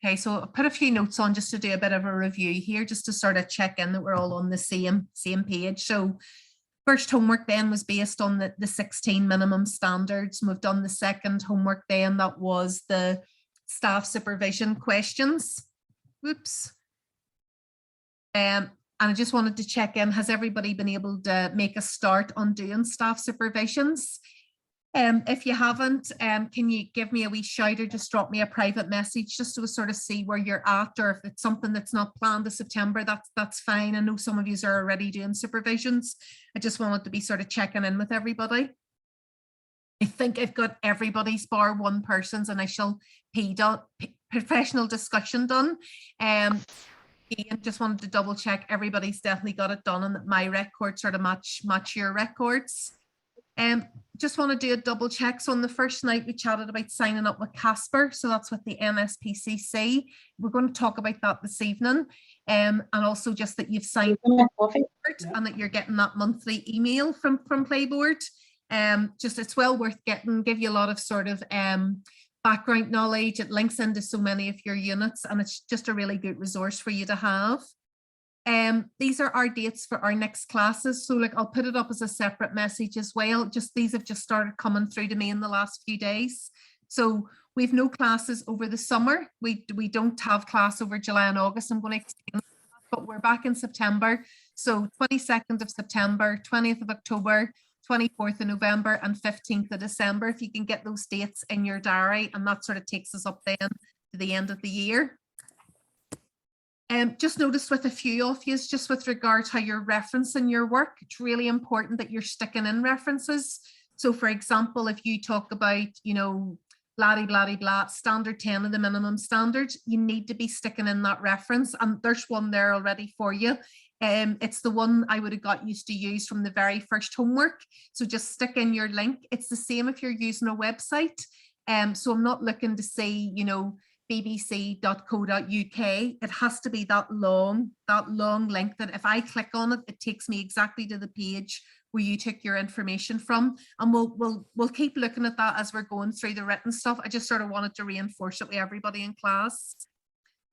Okay, so I put a few notes on just to do a bit of a review here, just to sort of check in that we're all on the same page. So first homework then was based on the 16 minimum standards. And we've done the second homework then, that was the staff supervision questions. Whoops. And I just wanted to check in, has everybody been able to make a start on doing staff supervisions? If you haven't, can you give me a wee shout or just drop me a private message just to sort of see where you're at, or if it's something that's not planned to September, that's fine. I know some of you are already doing supervisions. I just wanted to be sort of checking in with everybody. I think I've got everybody's bar one person's initial professional discussion done. Ian, just wanted to double check everybody's definitely got it done and that my records sort of match your records. Just want to do a double check. So on the first night we chatted about signing up with Casper. So that's with the NSPCC. We're going to talk about that this evening. And also just that you've signed and that you're getting that monthly email from Playboard. Just it's well worth getting, give you a lot of sort of background knowledge. It links into so many of your units and it's just a really good resource for you to have. These are our dates for our next classes. So like I'll put it up as a separate message as well. Just these have just started coming through to me in the last few days. So we've no classes over the summer. We don't have class over July and August. I'm going to explain, but we're back in September. So 22nd of September, 20th of October, 24th of November and 15th of December, if you can get those dates in your diary, and that sort of takes us up then to the end of the year. Just noticed with a few of you, just with regard to how you're referencing your work, it's really important that you're sticking in references. So for example, if you talk about, you know, blah, standard 10 of the minimum standards, you need to be sticking in that reference. And there's one there already for you. It's the one I would have got used to use from the very first homework. So just stick in your link. It's the same if you're using a website. So I'm not looking to see, you know, bbc.co.uk. It has to be that long link that if I click on it, it takes me exactly to the page where you took your information from. And we'll keep looking at that as we're going through the written stuff. I just sort of wanted to reinforce it with everybody in class.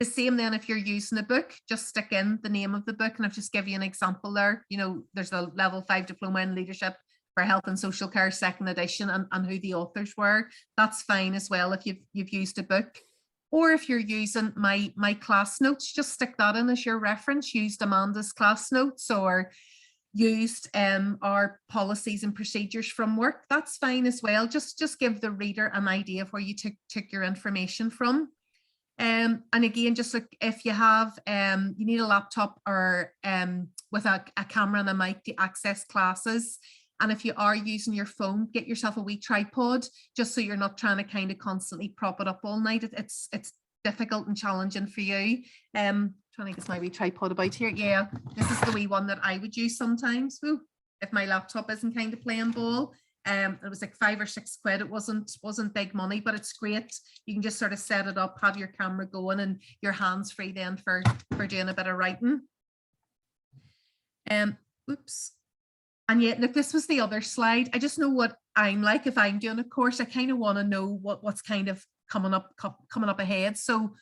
The same then if you're using a book, just stick in the name of the book. And I've just give you an example there. You know, there's a level 5 diploma in leadership for health and social care, 2nd edition, and who the authors were. That's fine as well if you've used a book. Or if you're using my class notes, just stick that in as your reference. Used Amanda's class notes or used our policies and procedures from work. That's fine as well. Just give the reader an idea of where you took your information from. And again, just like if you have, you need a laptop or with a camera and a mic to access classes. And if you are using your phone, get yourself a wee tripod, just so you're not trying to kind of constantly prop it up all night. It's difficult and challenging for you. Trying to get my wee tripod about here. Yeah, this is the wee one that I would use sometimes. Ooh, if my laptop isn't kind of playing ball. It was like £5 or £6. It wasn't big money, but it's great. You can just sort of set it up, have your camera going, and your hands free then for doing a bit of writing. Oops. And yet, look, this was the other slide. I just know what I'm like if I'm doing a course. I kind of want to know what's kind of coming up ahead. So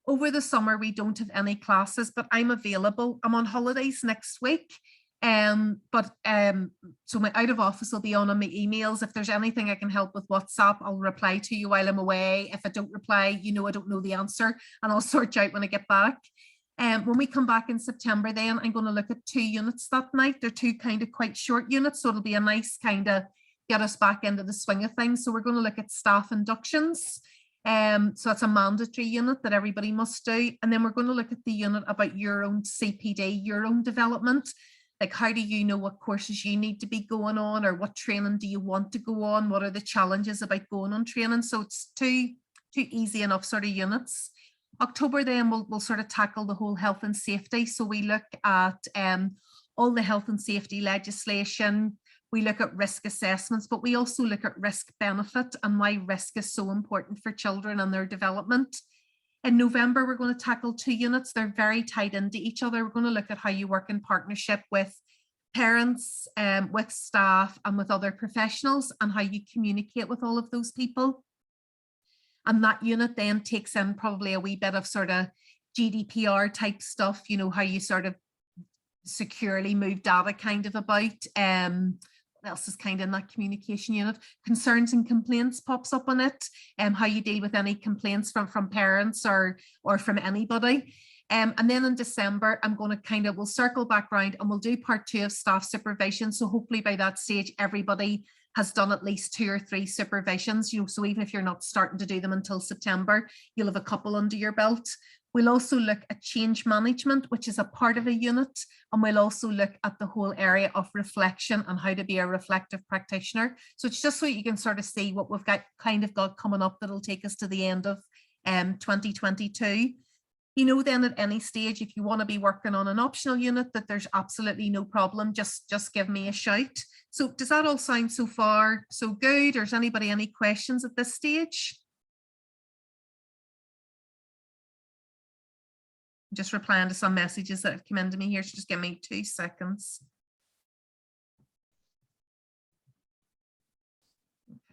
over the summer, we don't have any classes, but I'm available. I'm on holidays next week. So my out of office will be on my emails. If there's anything I can help with WhatsApp, I'll reply to you while I'm away. If I don't reply, you know I don't know the answer, and I'll sort you out when I get back. When we come back in September, then I'm going to look at 2 units that night. They're 2 kind of quite short units, so it'll be a nice kind of get us back into the swing of things. So we're going to look at staff inductions. So that's a mandatory unit that everybody must do. And then we're going to look at the unit about your own CPD, your own development. Like, how do you know what courses you need to be going on, or what training do you want to go on? What are the challenges about going on training? So it's two easy enough sort of units. October then we'll sort of tackle the whole health and safety. So we look at all the health and safety legislation. We look at risk assessments, but we also look at risk benefit and why risk is so important for children and their development. In November, we're going to tackle 2 units. They're very tied into each other. We're going to look at how you work in partnership with parents, with staff, and with other professionals, and how you communicate with all of those people. And that unit then takes in probably a wee bit of sort of GDPR type stuff, you know, how you sort of securely move data kind of about. What else is kind of in that communication unit? Concerns and complaints pops up on it, how you deal with any complaints from parents or from anybody. And then in December, I'm going to we'll circle back around and we'll do part 2 of staff supervision. So hopefully by that stage, everybody has done at least 2 or 3 supervisions, you know, so even if you're not starting to do them until September, you'll have a couple under your belt. We'll also look at change management, which is a part of a unit, and we'll also look at the whole area of reflection and how to be a reflective practitioner. So it's just so you can sort of see what we've got coming up that'll take us to the end of 2022. You know, then at any stage, if you want to be working on an optional unit, that there's absolutely no problem, just give me a shout. So does that all sound so far so good? Or is anybody any questions at this stage? Just replying to some messages that have come into me here, so just give me 2 seconds.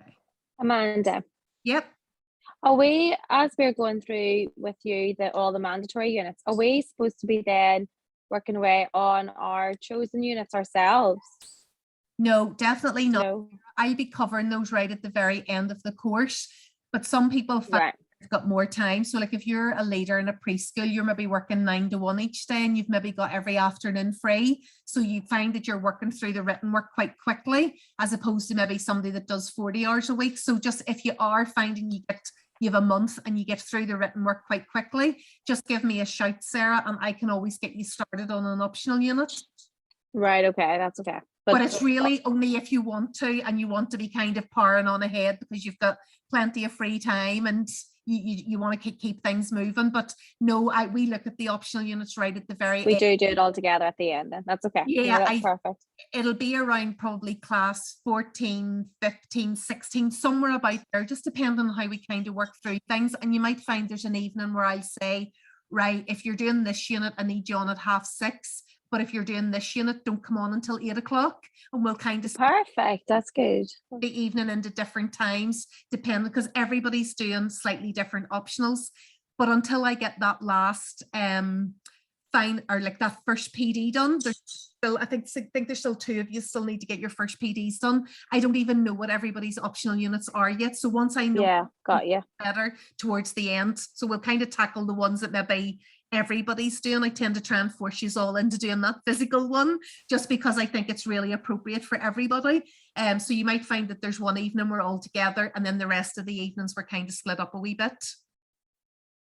Okay. Amanda. Yep. Are we, as we're going through with you, all the mandatory units, are we supposed to be then working away on our chosen units ourselves? No, definitely not. No. I'll be covering those right at the very end of the course, but some people find they've got more time. So like if you're a leader in a preschool, you're maybe working 9 to 1 each day and you've maybe got every afternoon free. So you find that you're working through the written work quite quickly, as opposed to maybe somebody that does 40 hours a week. So just if you are finding you have a month and you get through the written work quite quickly, just give me a shout, Sarah, and I can always get you started on an optional unit. Right, okay, that's okay. But it's really only if you want to, and you want to be kind of powering on ahead because you've got plenty of free time and you want to keep things moving. But no, we look at the optional units right at the very end. We do it all together at the end then. That's okay. Yeah, that's perfect. It'll be around probably class 14, 15, 16, somewhere about there, just depending on how we kind of work through things. And you might find there's an evening where I'll say, right, if you're doing this unit, I need you on at 6:30. But if you're doing this unit, don't come on until 8 o'clock, and we'll kind of perfect. That's good. The evening into different times, depending, because everybody's doing slightly different optionals. But until I get that last that first PD done, there's still, I think there's still 2 of you still need to get your first PDs done. I don't even know what everybody's optional units are yet. So once I know, got you, better towards the end. So we'll kind of tackle the ones that maybe everybody's doing. I tend to try and force you all into doing that physical one, just because I think it's really appropriate for everybody. So you might find that there's one evening we're all together, and then the rest of the evenings we're kind of split up a wee bit.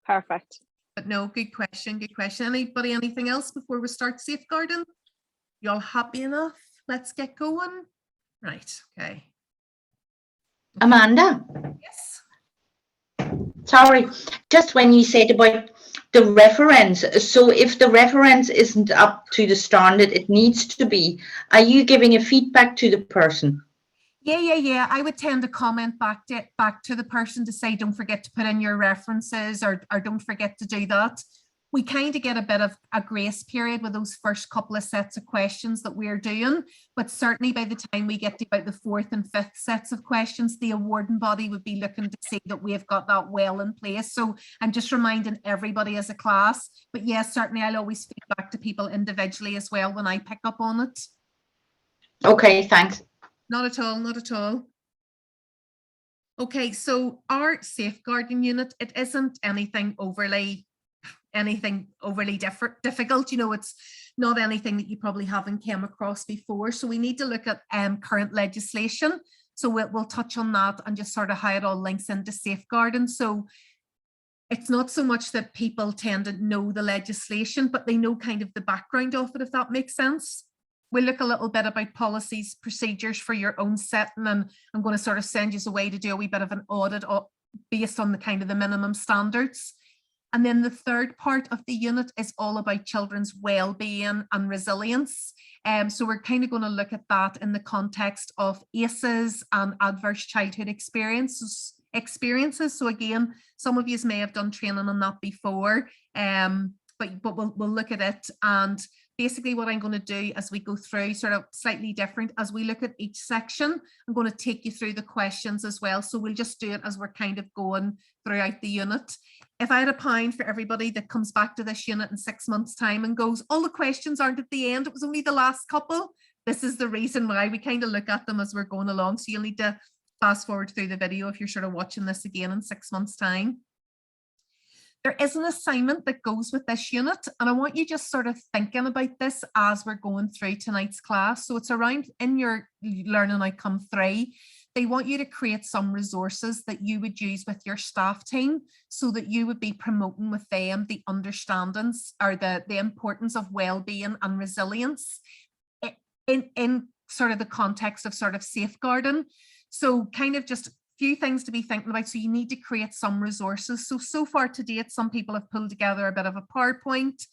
Perfect. But no, good question. Anybody, anything else before we start safeguarding? You all happy enough? Let's get going. Right, okay. Amanda? Yes? Sorry, just when you said about the reference, so if the reference isn't up to the standard it needs to be, are you giving a feedback to the person? Yeah. I would tend to comment back to the person to say, don't forget to put in your references, or don't forget to do that. We kind of get a bit of a grace period with those first couple of sets of questions that we're doing, but certainly by the time we get to about the 4th and 5th sets of questions, the awarding body would be looking to see that we've got that well in place. So I'm just reminding everybody as a class, but yes, certainly I'll always feed back to people individually as well when I pick up on it. Okay, thanks. Not at all. Okay, so our safeguarding unit, it isn't anything overly difficult. You know, it's not anything that you probably haven't come across before. So we need to look at current legislation. So we'll touch on that and just sort of how it all links into safeguarding. So it's not so much that people tend to know the legislation, but they know kind of the background of it, if that makes sense. We'll look a little bit about policies, procedures for your own setting, and I'm going to sort of send you away to do a wee bit of an audit based on the kind of the minimum standards. And then the third part of the unit is all about children's well-being and resilience. So we're kind of going to look at that in the context of ACEs and adverse childhood experiences. So again, some of you may have done training on that before, but we'll look at it. And basically what I'm going to do as we go through, sort of slightly different, as we look at each section, I'm going to take you through the questions as well. So we'll just do it as we're kind of going throughout the unit. If I had £1 for everybody that comes back to this unit in 6 months' time and goes, all the questions aren't at the end, it was only the last couple, this is the reason why. We kind of look at them as we're going along. So you'll need to fast forward through the video if you're sort of watching this again in 6 months' time. There is an assignment that goes with this unit, and I want you just sort of thinking about this as we're going through tonight's class. So it's around in your learning outcome 3. They want you to create some resources that you would use with your staff team so that you would be promoting with them the understandings or the importance of well-being and resilience in sort of the context of sort of safeguarding. So kind of just few things to be thinking about. So you need to create some resources. So far to date, some people have pulled together a bit of a PowerPoint.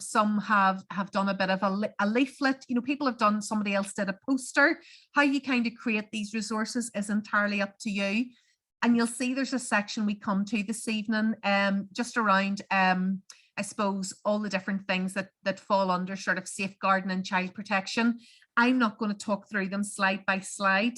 Some have done a bit of a leaflet. You know, people have done, somebody else did a poster. How you kind of create these resources is entirely up to you. And you'll see there's a section we come to this evening just around, I suppose, all the different things that fall under sort of safeguarding and child protection. I'm not going to talk through them slide by slide.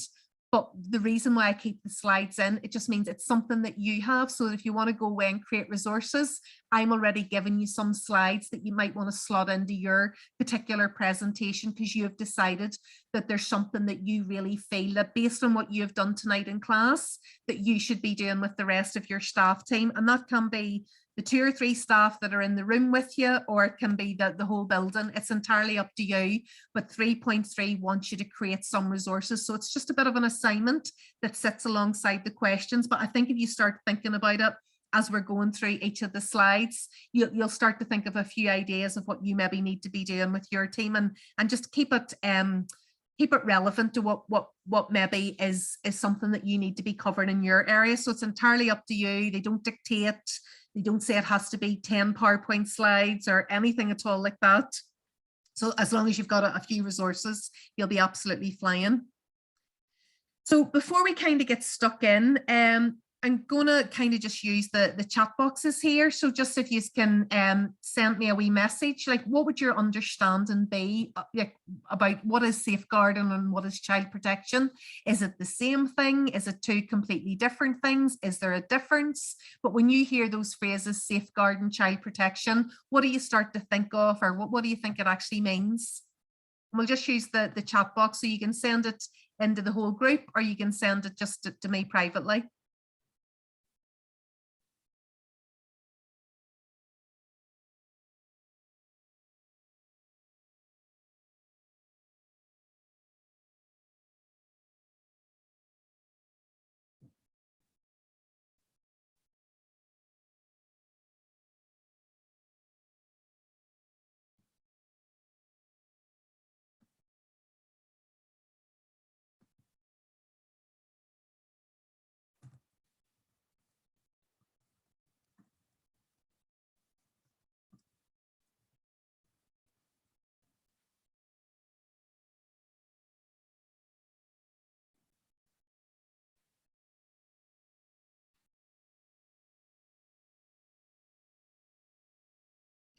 But the reason why I keep the slides in, it just means it's something that you have. So if you want to go away and create resources, I'm already giving you some slides that you might want to slot into your particular presentation because you have decided that there's something that you really feel that based on what you have done tonight in class, that you should be doing with the rest of your staff team. And that can be the 2 or 3 staff that are in the room with you, or it can be the whole building. It's entirely up to you. But 3.3 wants you to create some resources. So it's just a bit of an assignment that sits alongside the questions. But I think if you start thinking about it as we're going through each of the slides, you'll start to think of a few ideas of what you maybe need to be doing with your team, and just keep it relevant to what maybe is something that you need to be covering in your area. So it's entirely up to you. They don't dictate. They don't say it has to be 10 PowerPoint slides or anything at all like that. So as long as you've got a few resources, you'll be absolutely flying. So before we kind of get stuck in, I'm going to kind of just use the chat boxes here. So just if you can send me a wee message, like what would your understanding be like, about what is safeguarding and what is child protection? Is it the same thing? Is it 2 completely different things? Is there a difference? But when you hear those phrases, safeguarding, child protection, what do you start to think of, or what do you think it actually means? And we'll just use the chat box, so you can send it into the whole group, or you can send it just to me privately.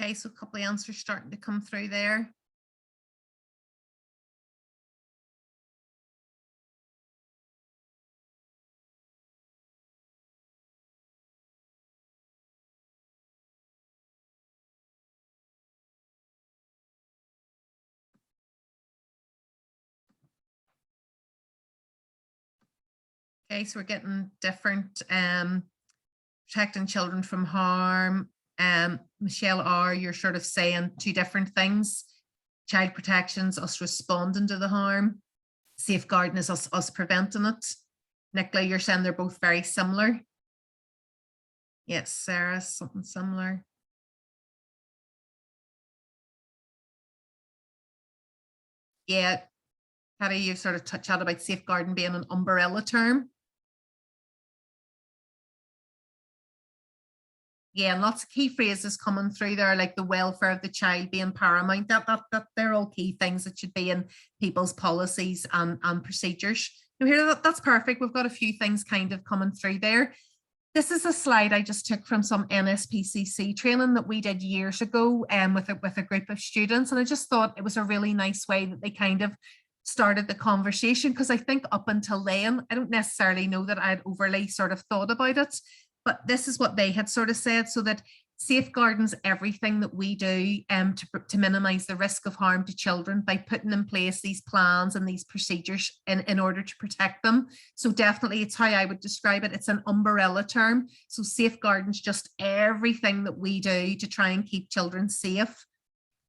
Okay, so a couple of answers starting to come through there. Okay, so we're getting different, protecting children from harm. Michelle R, you're sort of saying 2 different things. Child protection's us responding to the harm. Safeguarding is us preventing it. Nicola, you're saying they're both very similar. Yes, Sarah, something similar. Yeah, Patty, you've sort of chatted about safeguarding being an umbrella term. Yeah, and lots of key phrases coming through there, like the welfare of the child being paramount. That they're all key things that should be in people's policies and procedures. Now here, that's perfect. We've got a few things kind of coming through there. This is a slide I just took from some NSPCC training that we did years ago with a group of students. And I just thought it was a really nice way that they kind of started the conversation, because I think up until then, I don't necessarily know that I'd overly sort of thought about it, but this is what they had sort of said, so that safeguarding's everything that we do to minimize the risk of harm to children by putting in place these plans and these procedures in order to protect them. So definitely it's how I would describe it. It's an umbrella term. So safeguarding's just everything that we do to try and keep children safe.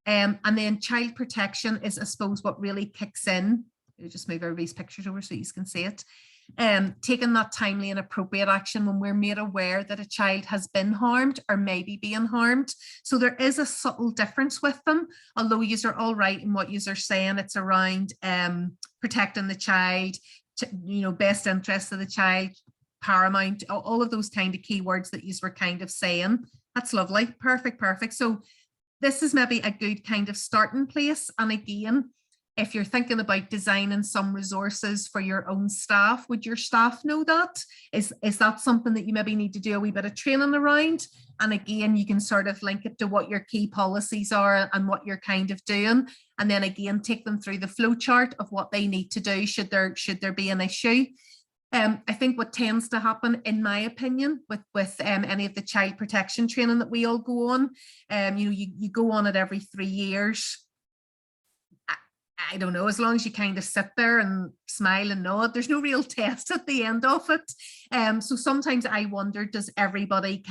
And then child protection is, I suppose, what really kicks in. I'll just move everybody's pictures over so you can see it. Taking that timely and appropriate action when we're made aware that a child has been harmed or maybe being harmed. So there is a subtle difference with them, although you are all right in what you are saying. It's around protecting the child, best interest of the child, paramount, all of those kind of keywords that you were kind of saying. That's lovely. Perfect. So this is maybe a good kind of starting place. And again, if you're thinking about designing some resources for your own staff, would your staff know that? Is that something that you maybe need to do a wee bit of training around? And again, you can sort of link it to what your key policies are and what you're kind of doing. And then again, take them through the flow chart of what they need to do should there be an issue. I think what tends to happen, in my opinion, with any of the child protection training that we all go on, you go on it every 3 years. I don't know, as long as you kind of sit there and smile and nod, there's no real test at the end of it. So sometimes I wonder, does everybody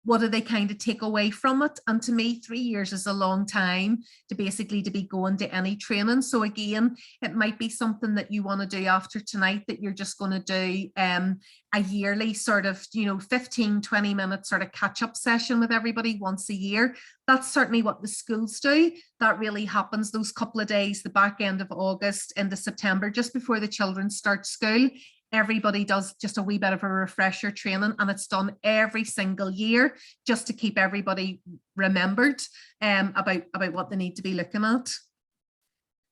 what do they kind of take away from it? And to me, 3 years is a long time to be going to any training. So again, it might be something that you want to do after tonight, that you're just going to do a yearly sort of, 15, 20 minute sort of catch up session with everybody once a year. That's certainly what the schools do. That really happens those couple of days, the back end of August into September, just before the children start school. Everybody does just a wee bit of a refresher training, and it's done every single year just to keep everybody remembered about what they need to be looking at.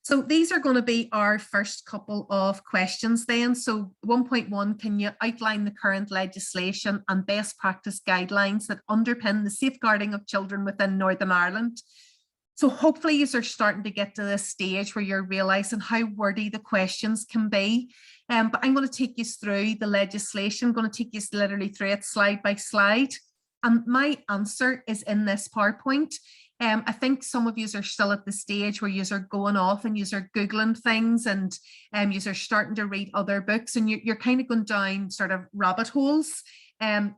So these are going to be our first couple of questions then. So 1.1, can you outline the current legislation and best practice guidelines that underpin the safeguarding of children within Northern Ireland? So hopefully you are starting to get to this stage where you're realizing how wordy the questions can be. But I'm going to take you through the legislation. I'm going to take you literally through it slide by slide. And my answer is in this PowerPoint. I think some of you are still at the stage where you are going off and you are Googling things, and you are starting to read other books, and you're kind of going down sort of rabbit holes.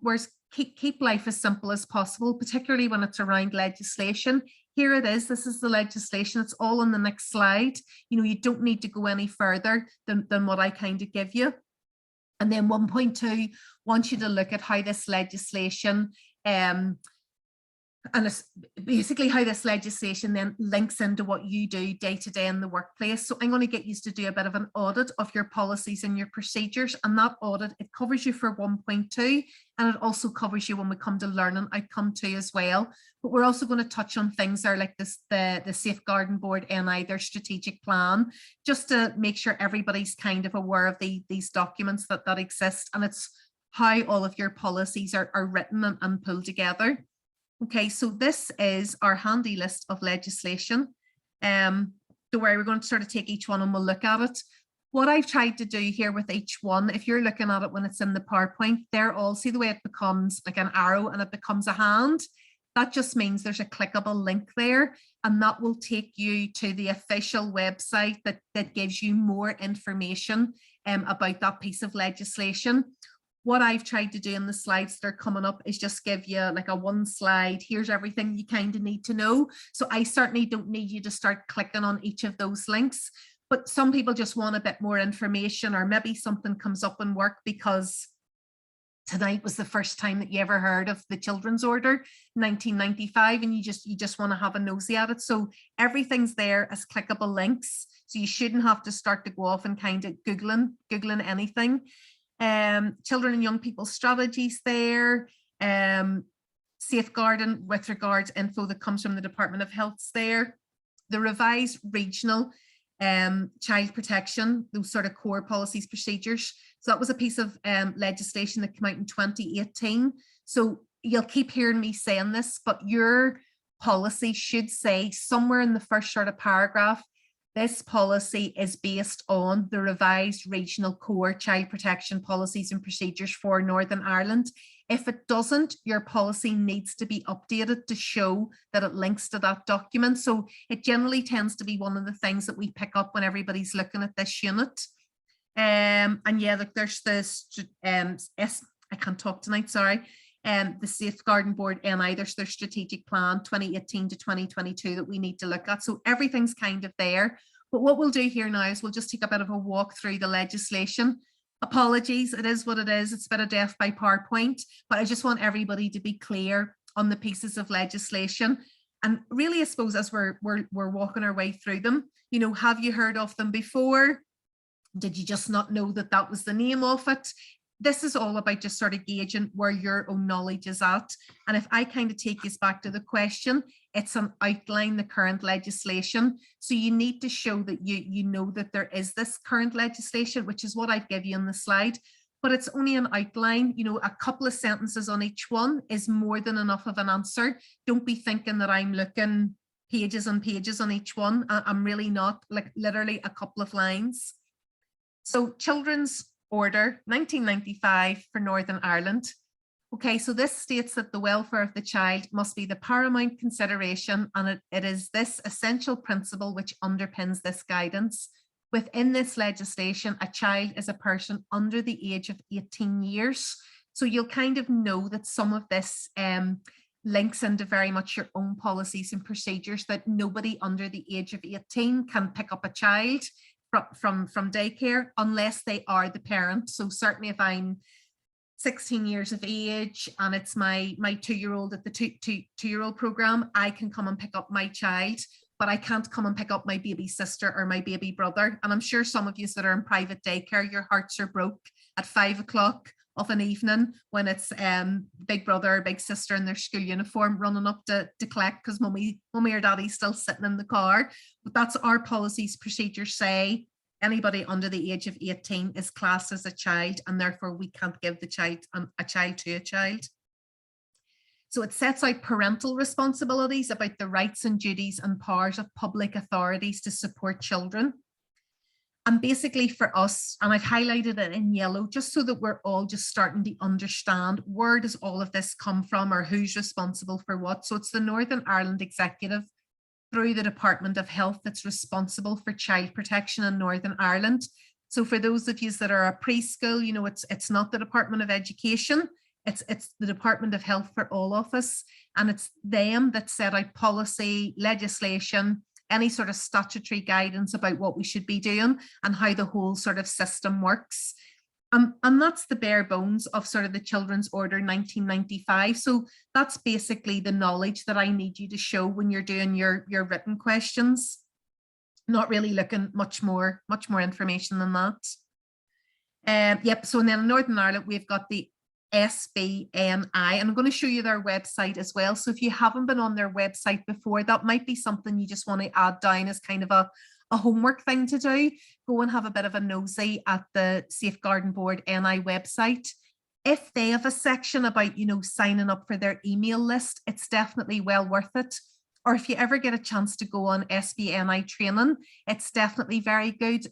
Whereas keep life as simple as possible, particularly when it's around legislation. Here it is. This is the legislation. It's all on the next slide. You don't need to go any further than what I kind of give you. And then 1.2 wants you to look at how this legislation and it's basically how this legislation then links into what you do day to day in the workplace. So I'm going to get you to do a bit of an audit of your policies and your procedures, and that audit, it covers you for 1.2, and it also covers you when we come to learning outcome 2 as well. But we're also going to touch on things there like this, the Safeguarding Board NI, their strategic plan, just to make sure everybody's kind of aware of these documents that exist, and it's how all of your policies are written and pulled together. Okay, so this is our handy list of legislation. Don't worry, we're going to sort of take each one and we'll look at it. What I've tried to do here with each one, if you're looking at it when it's in the PowerPoint, they're all, see the way it becomes like an arrow and it becomes a hand? That just means there's a clickable link there, and that will take you to the official website that gives you more information about that piece of legislation. What I've tried to do in the slides that are coming up is just give you like a one slide. Here's everything you kind of need to know. So I certainly don't need you to start clicking on each of those links, but some people just want a bit more information, or maybe something comes up in work because tonight was the first time that you ever heard of the Children's Order 1995, and you just want to have a nosy at it. So everything's there as clickable links. So you shouldn't have to start to go off and kind of Googling anything. Children and young people strategies there, safeguarding with regards info that comes from the Department of Health's there, the revised regional child protection, those sort of core policies, procedures. So that was a piece of legislation that came out in 2018. So you'll keep hearing me saying this, but your policy should say somewhere in the first sort of paragraph, this policy is based on the revised regional core child protection policies and procedures for Northern Ireland. If it doesn't, your policy needs to be updated to show that it links to that document. So it generally tends to be one of the things that we pick up when everybody's looking at this unit. And yeah, look, there's this, I can't talk tonight, sorry. The Safeguarding Board NI, there's their strategic plan 2018 to 2022 that we need to look at. So everything's kind of there. But what we'll do here now is we'll just take a bit of a walk through the legislation. Apologies, it is what it is. It's a bit of death by PowerPoint, but I just want everybody to be clear on the pieces of legislation. And really, I suppose as we're walking our way through them, you know, have you heard of them before? Did you just not know that that was the name of it? This is all about just sort of gauging where your own knowledge is at. And if I kind of take us back to the question, it's an outline, the current legislation. So you need to show that you know that there is this current legislation, which is what I've given you on the slide, but it's only an outline. You know, a couple of sentences on each one is more than enough of an answer. Don't be thinking that I'm looking pages and pages on each one. I'm really not, like literally a couple of lines. So Children's Order 1995 for Northern Ireland. Okay, so this states that the welfare of the child must be the paramount consideration, and it is this essential principle which underpins this guidance. Within this legislation, a child is a person under the age of 18 years. So you'll kind of know that some of this links into very much your own policies and procedures, that nobody under the age of 18 can pick up a child from daycare unless they are the parent. So certainly if I'm 16 years of age and it's my 2-year-old at the two-year-old program, I can come and pick up my child, but I can't come and pick up my baby sister or my baby brother. And I'm sure some of you that are in private daycare, your hearts are broke at 5 o'clock of an evening when it's big brother or big sister in their school uniform running up to collect because mummy or daddy's still sitting in the car. But that's our policies, procedures say anybody under the age of 18 is classed as a child, and therefore we can't give the child a child to a child. So it sets out parental responsibilities about the rights and duties and powers of public authorities to support children. And basically for us, and I've highlighted it in yellow, just so that we're all just starting to understand where does all of this come from or who's responsible for what. So it's the Northern Ireland Executive through the Department of Health that's responsible for child protection in Northern Ireland. So for those of you that are a preschool, you know, it's not the Department of Education, it's the Department of Health for all of us. And it's them that set out policy, legislation, any sort of statutory guidance about what we should be doing and how the whole sort of system works. And that's the bare bones of sort of the Children's Order 1995. So that's basically the knowledge that I need you to show when you're doing your written questions. Not really looking much more information than that. Yep, so then in Northern Ireland, we've got the SBNI, and I'm going to show you their website as well. So if you haven't been on their website before, that might be something you just want to add down as kind of a homework thing to do. Go and have a bit of a nosy at the Safeguarding Board NI website. If they have a section about, you know, signing up for their email list, it's definitely well worth it. Or if you ever get a chance to go on SBNI training, it's definitely very good.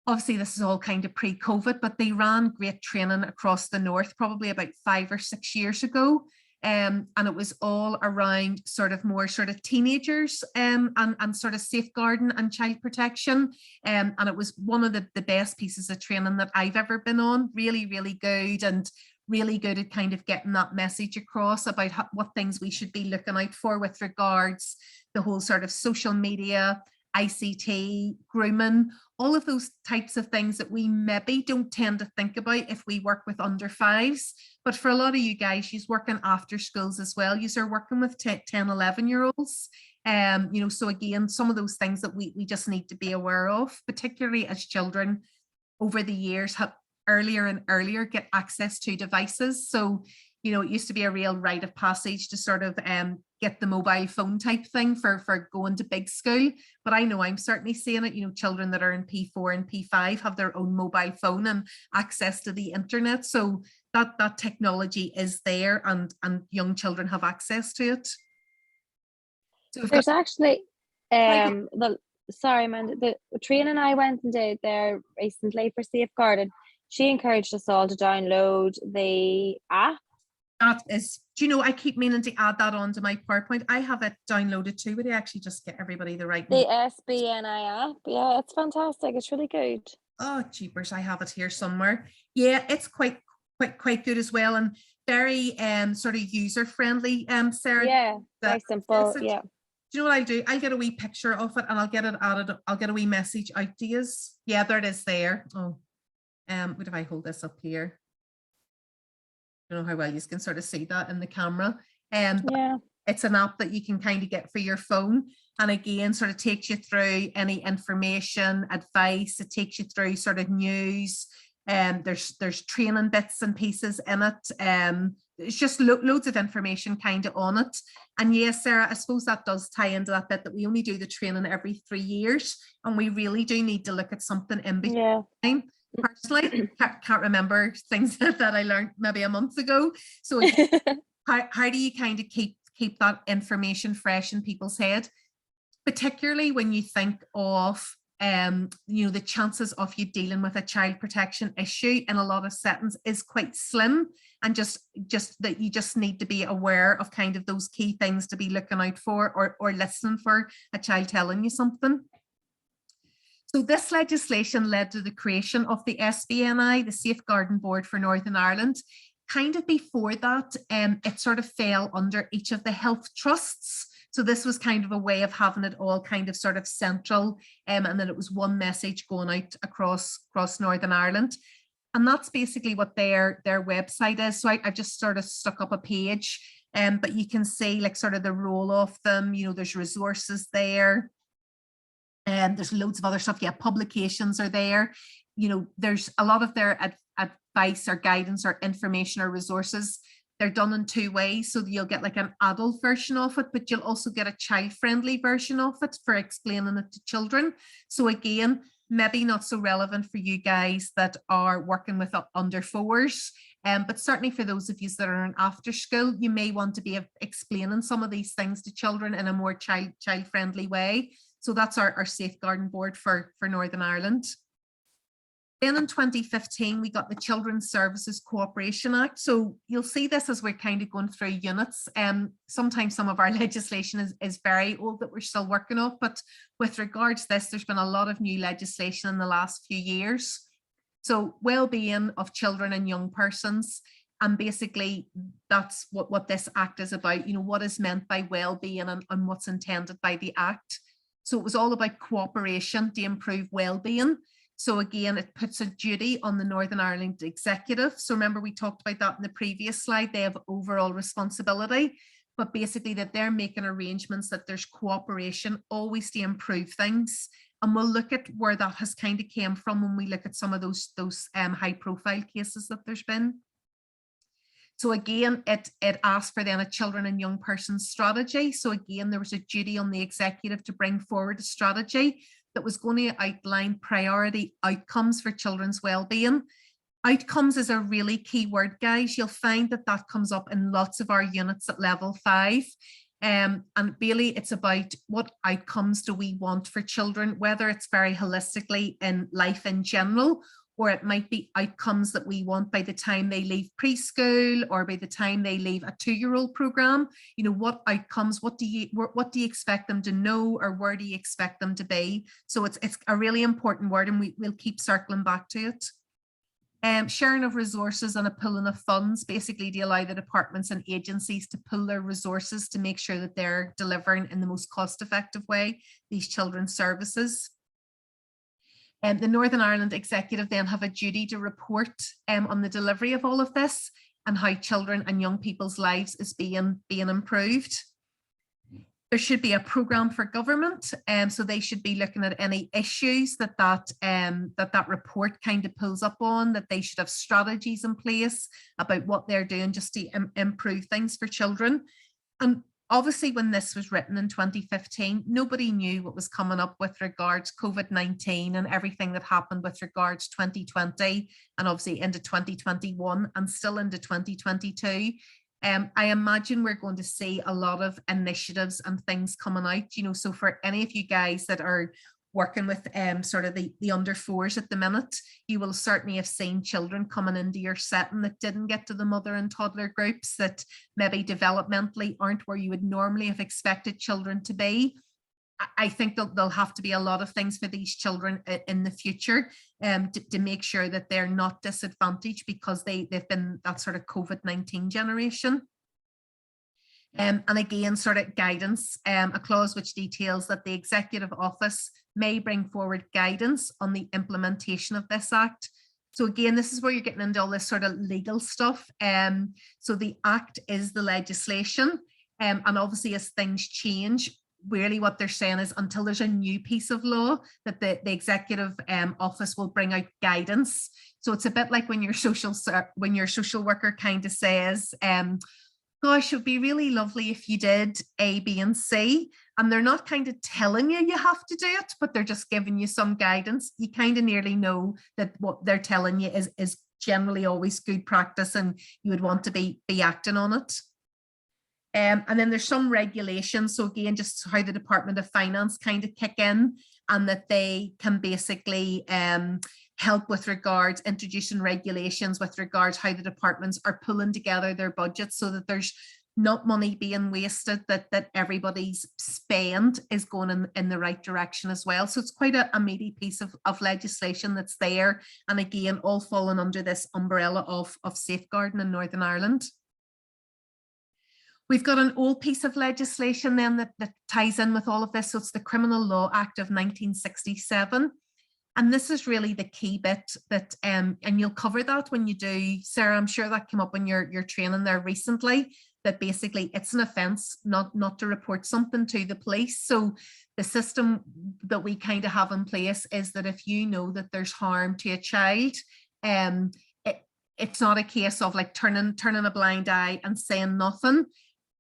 Obviously, this is all kind of pre-COVID, but they ran great training across the north probably about 5 or 6 years ago. And it was all around sort of more sort of teenagers and sort of safeguarding and child protection. And it was one of the best pieces of training that I've ever been on. Really, really good, and really good at kind of getting that message across about what things we should be looking out for with regards the whole sort of social media, ICT, grooming, all of those types of things that we maybe don't tend to think about if we work with under 5s. But for a lot of you guys, you're working after schools as well. You're working with 10, 11-year-olds. You know, so again, some of those things that we just need to be aware of, particularly as children over the years have earlier and earlier get access to devices. So, You know, it used to be a real rite of passage to sort of get the mobile phone type thing for going to big school. But I know I'm certainly seeing it, you know, children that are in P4 and P5 have their own mobile phone and access to the internet. So that technology is there, and young children have access to it. So we've got, There's actually, Like- sorry, Amanda, the training I went and did there recently for Safeguarding, she encouraged us all to download the app. that is, do you know, I keep meaning to add that onto my PowerPoint. I have it downloaded too, but I actually just get everybody the right. The SBNI app. Yeah, it's fantastic. It's really good. Oh, jeepers, I have it here somewhere. Yeah, it's quite good as well, and very sort of user friendly. Sarah, Yeah, very that simple. message. Yeah. Do you know what I'll do? I'll get a wee picture of it and I'll get it added. I'll get a wee message out to you. Yeah, there it is there. Oh, what if I hold this up here? I don't know how well you can sort of see that in the camera. But Yeah. it's an app that you can kind of get for your phone. And again, sort of takes you through any information, advice. It takes you through sort of news. There's training bits and pieces in it. It's just loads of information kind of on it. And yes, Sarah, I suppose that does tie into that bit that we only do the training every 3 years, and we really do need to look at something in between. Yeah. Personally, can't remember things that I learned maybe a month ago. So how do you kind of keep that information fresh in people's head, particularly when you think of you know, the chances of you dealing with a child protection issue in a lot of settings is quite slim, and just that you just need to be aware of kind of those key things to be looking out for, or listening for a child telling you something. So this legislation led to the creation of the SBNI, the Safeguarding Board for Northern Ireland. Kind of before that, it sort of fell under each of the health trusts. So this was kind of a way of having it all kind of sort of central, and then it was one message going out across Northern Ireland. And that's basically what their website is. So I just sort of stuck up a page, but you can see like sort of the role of them, you know, there's resources there. And there's loads of other stuff. Yeah, publications are there. You know, there's a lot of their advice or guidance or information or resources. They're done in 2 ways. So you'll get like an adult version of it, but you'll also get a child-friendly version of it for explaining it to children. So again, maybe not so relevant for you guys that are working with under 4s, but certainly for those of you that are in after school, you may want to be explaining some of these things to children in a more child-friendly way. So that's our Safeguarding Board for Northern Ireland. Then in 2015, we got the Children's Services Cooperation Act. So you'll see this as we're kind of going through units. Sometimes some of our legislation is very old that we're still working off, but with regards to this, there's been a lot of new legislation in the last few years. So well-being of children and young persons. And basically that's what this act is about, you know, what is meant by well-being and what's intended by the act. So it was all about cooperation to improve well-being. So again, it puts a duty on the Northern Ireland Executive. So remember, we talked about that in the previous slide. They have overall responsibility, but basically that they're making arrangements that there's cooperation always to improve things. And we'll look at where that has kind of came from when we look at some of those high profile cases that there's been. So again, it asked for then a children and young persons strategy. So again, there was a duty on the executive to bring forward a strategy that was going to outline priority outcomes for children's well-being. Outcomes is a really key word, guys. You'll find that comes up in lots of our units at level 5. And really it's about what outcomes do we want for children, whether it's very holistically in life in general, or it might be outcomes that we want by the time they leave preschool or by the time they leave a 2-year-old program. You know, what outcomes, what do you expect them to know, or where do you expect them to be? So it's a really important word, and we'll keep circling back to it. Sharing of resources and a pooling of funds, basically to allow the departments and agencies to pool their resources to make sure that they're delivering in the most cost-effective way these children's services. The Northern Ireland Executive then have a duty to report on the delivery of all of this and how children and young people's lives is being improved. There should be a program for government, so they should be looking at any issues that report kind of pulls up on, that they should have strategies in place about what they're doing just to improve things for children. And obviously when this was written in 2015, nobody knew what was coming up with regards COVID-19 and everything that happened with regards 2020 and obviously into 2021 and still into 2022. I imagine we're going to see a lot of initiatives and things coming out, you know, so for any of you guys that are working with sort of the under fours at the minute, you will certainly have seen children coming into your setting that didn't get to the mother and toddler groups, that maybe developmentally aren't where you would normally have expected children to be. I think there'll have to be a lot of things for these children in the future to make sure that they're not disadvantaged because they've been that sort of COVID-19 generation. And again, sort of guidance, a clause which details that the Executive Office may bring forward guidance on the implementation of this Act. So again, this is where you're getting into all this sort of legal stuff. So the Act is the legislation, and obviously as things change, really what they're saying is until there's a new piece of law that the Executive Office will bring out guidance. So it's a bit like when your social worker kind of says, gosh, it'd be really lovely if you did A, B, and C. And they're not kind of telling you have to do it, but they're just giving you some guidance. You kind of nearly know that what they're telling you is generally always good practice and you would want to be acting on it. And then there's some regulations. So again, just how the Department of Finance kind of kick in and that they can basically help with regards introducing regulations with regards how the departments are pulling together their budgets so that there's not money being wasted, that everybody's spend is going in the right direction as well. So it's quite a meaty piece of legislation that's there. And again, all falling under this umbrella of safeguarding in Northern Ireland. We've got an old piece of legislation then that ties in with all of this. So it's the Criminal Law Act of 1967. And this is really the key bit that, and you'll cover that when you do, Sarah, I'm sure that came up in your training there recently, that basically it's an offence not to report something to the police. So the system that we kind of have in place is that if you know that there's harm to a child, it's not a case of like turning a blind eye and saying nothing.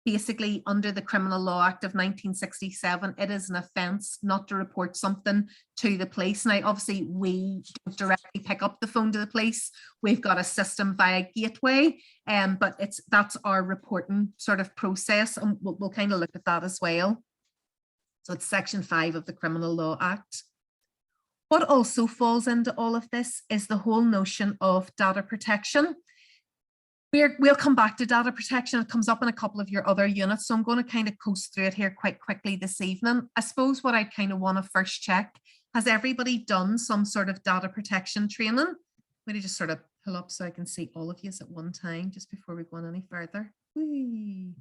Basically, under the Criminal Law Act of 1967, it is an offence not to report something to the police. Now, obviously, we don't directly pick up the phone to the police. We've got a system via Gateway, but that's our reporting sort of process, and we'll kind of look at that as well. So it's Section 5 of the Criminal Law Act. What also falls into all of this is the whole notion of data protection. We'll come back to data protection. It comes up in a couple of your other units. So I'm going to kind of coast through it here quite quickly this evening. I suppose what I kind of want to first check, has everybody done some sort of data protection training? Maybe just sort of pull up so I can see all of you at one time just before we go on any further. Whee.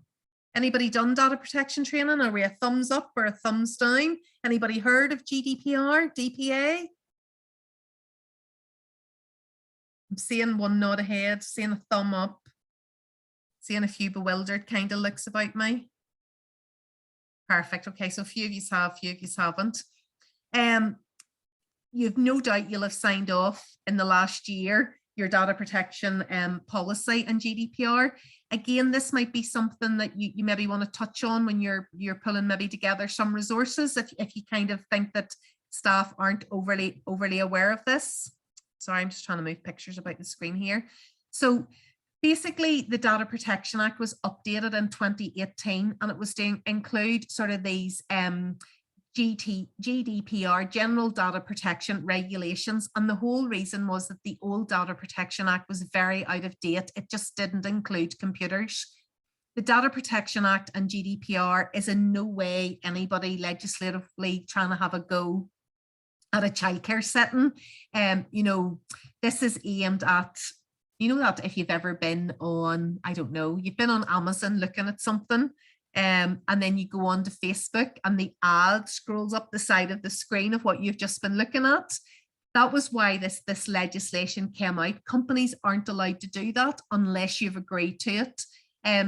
Anybody done data protection training? Are we a thumbs up or a thumbs down? Anybody heard of GDPR, DPA? I'm seeing one nod ahead, seeing a thumb up, seeing a few bewildered kind of looks about me. Perfect. Okay, so a few of you have, a few of you haven't. You've no doubt you'll have signed off in the last year your data protection policy and GDPR. Again, this might be something that you maybe want to touch on when you're pulling maybe together some resources if you kind of think that staff aren't overly aware of this. Sorry, I'm just trying to move pictures about the screen here. So basically, the Data Protection Act was updated in 2018, and it was to include sort of these GDPR, General Data Protection Regulations. And the whole reason was that the old Data Protection Act was very out of date. It just didn't include computers. The Data Protection Act and GDPR is in no way anybody legislatively trying to have a go at a childcare setting. You know, this is aimed at, you know, that if you've ever been on, I don't know, you've been on Amazon looking at something, and then you go on to Facebook and the ad scrolls up the side of the screen of what you've just been looking at. That was why this legislation came out. Companies aren't allowed to do that unless you've agreed to it.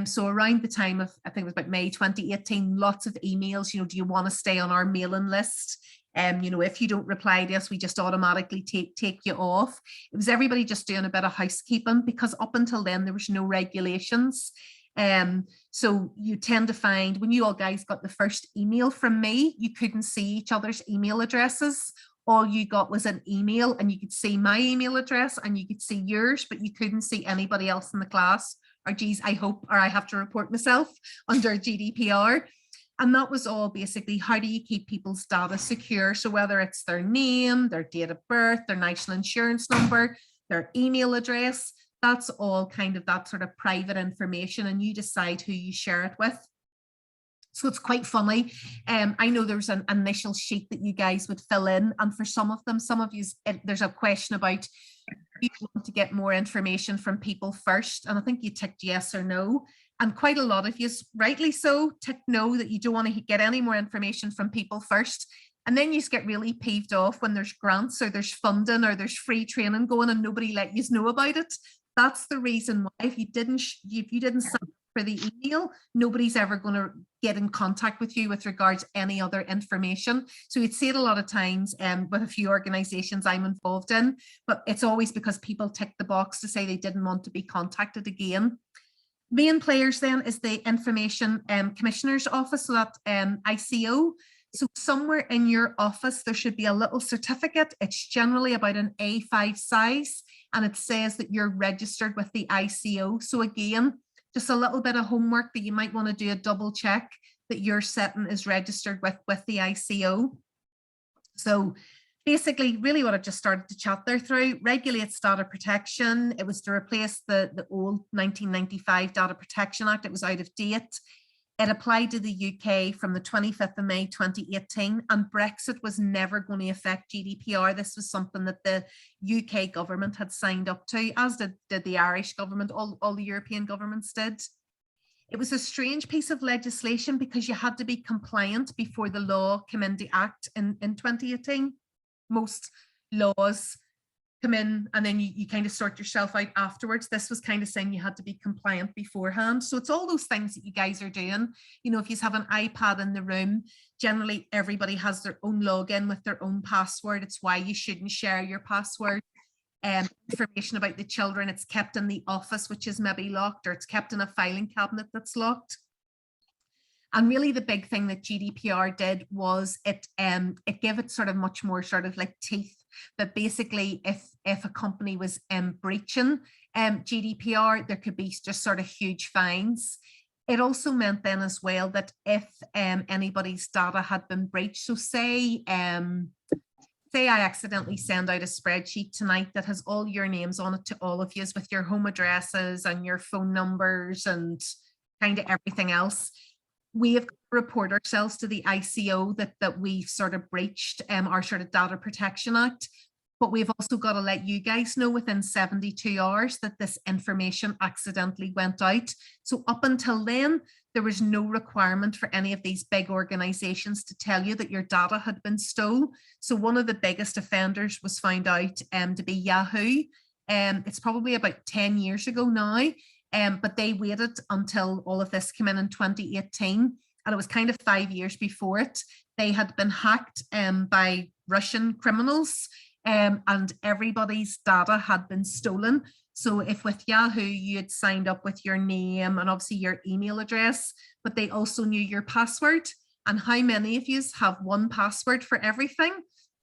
So around the time of, I think it was about May 2018, lots of emails, do you want to stay on our mailing list? If you don't reply to us, we just automatically take you off. It was everybody just doing a bit of housekeeping, because up until then there was no regulations. So you tend to find when you all guys got the first email from me, you couldn't see each other's email addresses. All you got was an email, and you could see my email address and you could see yours, but you couldn't see anybody else in the class. Or geez, I hope, or I have to report myself under GDPR. And that was all basically, how do you keep people's data secure? So whether it's their name, their date of birth, their national insurance number, their email address, that's all kind of that sort of private information, and you decide who you share it with. So it's quite funny. I know there's an initial sheet that you guys would fill in, and for some of you, there's a question about, you want to get more information from people first, and I think you ticked yes or no. And quite a lot of you, rightly so, tick no, that you don't want to get any more information from people first. And then you just get really peeved off when there's grants or there's funding or there's free training going and nobody let you know about it. That's the reason why if you didn't sign up for the email, nobody's ever going to get in contact with you with regards to any other information. So you'd see it a lot of times with a few organizations I'm involved in, but it's always because people tick the box to say they didn't want to be contacted again. Main players then is the Information Commissioner's Office, so that ICO. So somewhere in your office, there should be a little certificate. It's generally about an A5 size, and it says that you're registered with the ICO. So again, just a little bit of homework that you might want to do, a double check that your setting is registered with the ICO. So basically, really what I just started to chat there through, regulates data protection. It was to replace the old 1995 Data Protection Act. It was out of date. It applied to the UK from the 25th of May 2018, and Brexit was never going to affect GDPR. This was something that the UK government had signed up to, as did the Irish government, all the European governments did. It was a strange piece of legislation because you had to be compliant before the law came into act in 2018. Most laws come in and then you kind of sort yourself out afterwards. This was kind of saying you had to be compliant beforehand. So it's all those things that you guys are doing. If you have an iPad in the room, generally everybody has their own login with their own password. It's why you shouldn't share your password. Information about the children, it's kept in the office, which is maybe locked, or it's kept in a filing cabinet that's locked. And really the big thing that GDPR did was it gave it sort of much more sort of like teeth, that basically if a company was breaching GDPR, there could be just sort of huge fines. It also meant then as well that if anybody's data had been breached, so say I accidentally send out a spreadsheet tonight that has all your names on it to all of you with your home addresses and your phone numbers and kind of everything else. We have to report ourselves to the ICO that we've sort of breached our sort of Data Protection Act, but we've also got to let you guys know within 72 hours that this information accidentally went out. So up until then, there was no requirement for any of these big organizations to tell you that your data had been stolen. So one of the biggest offenders was found out to be Yahoo. It's probably about 10 years ago now. But they waited until all of this came in 2018, and it was kind of 5 years before it. They had been hacked by Russian criminals, and everybody's data had been stolen. So if with Yahoo you had signed up with your name and obviously your email address, but they also knew your password, and how many of you have one password for everything?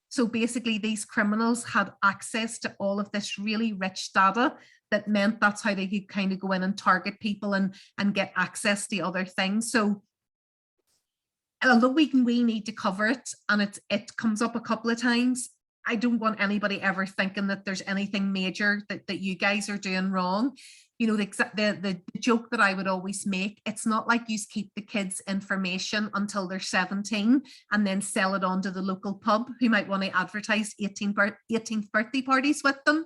So basically these criminals had access to all of this really rich data that meant that's how they could kind of go in and target people and get access to other things. So although we need to cover it, and it comes up a couple of times, I don't want anybody ever thinking that there's anything major that you guys are doing wrong. The joke that I would always make, it's not like you keep the kids' information until they're 17 and then sell it on to the local pub who might want to advertise 18th birthday parties with them.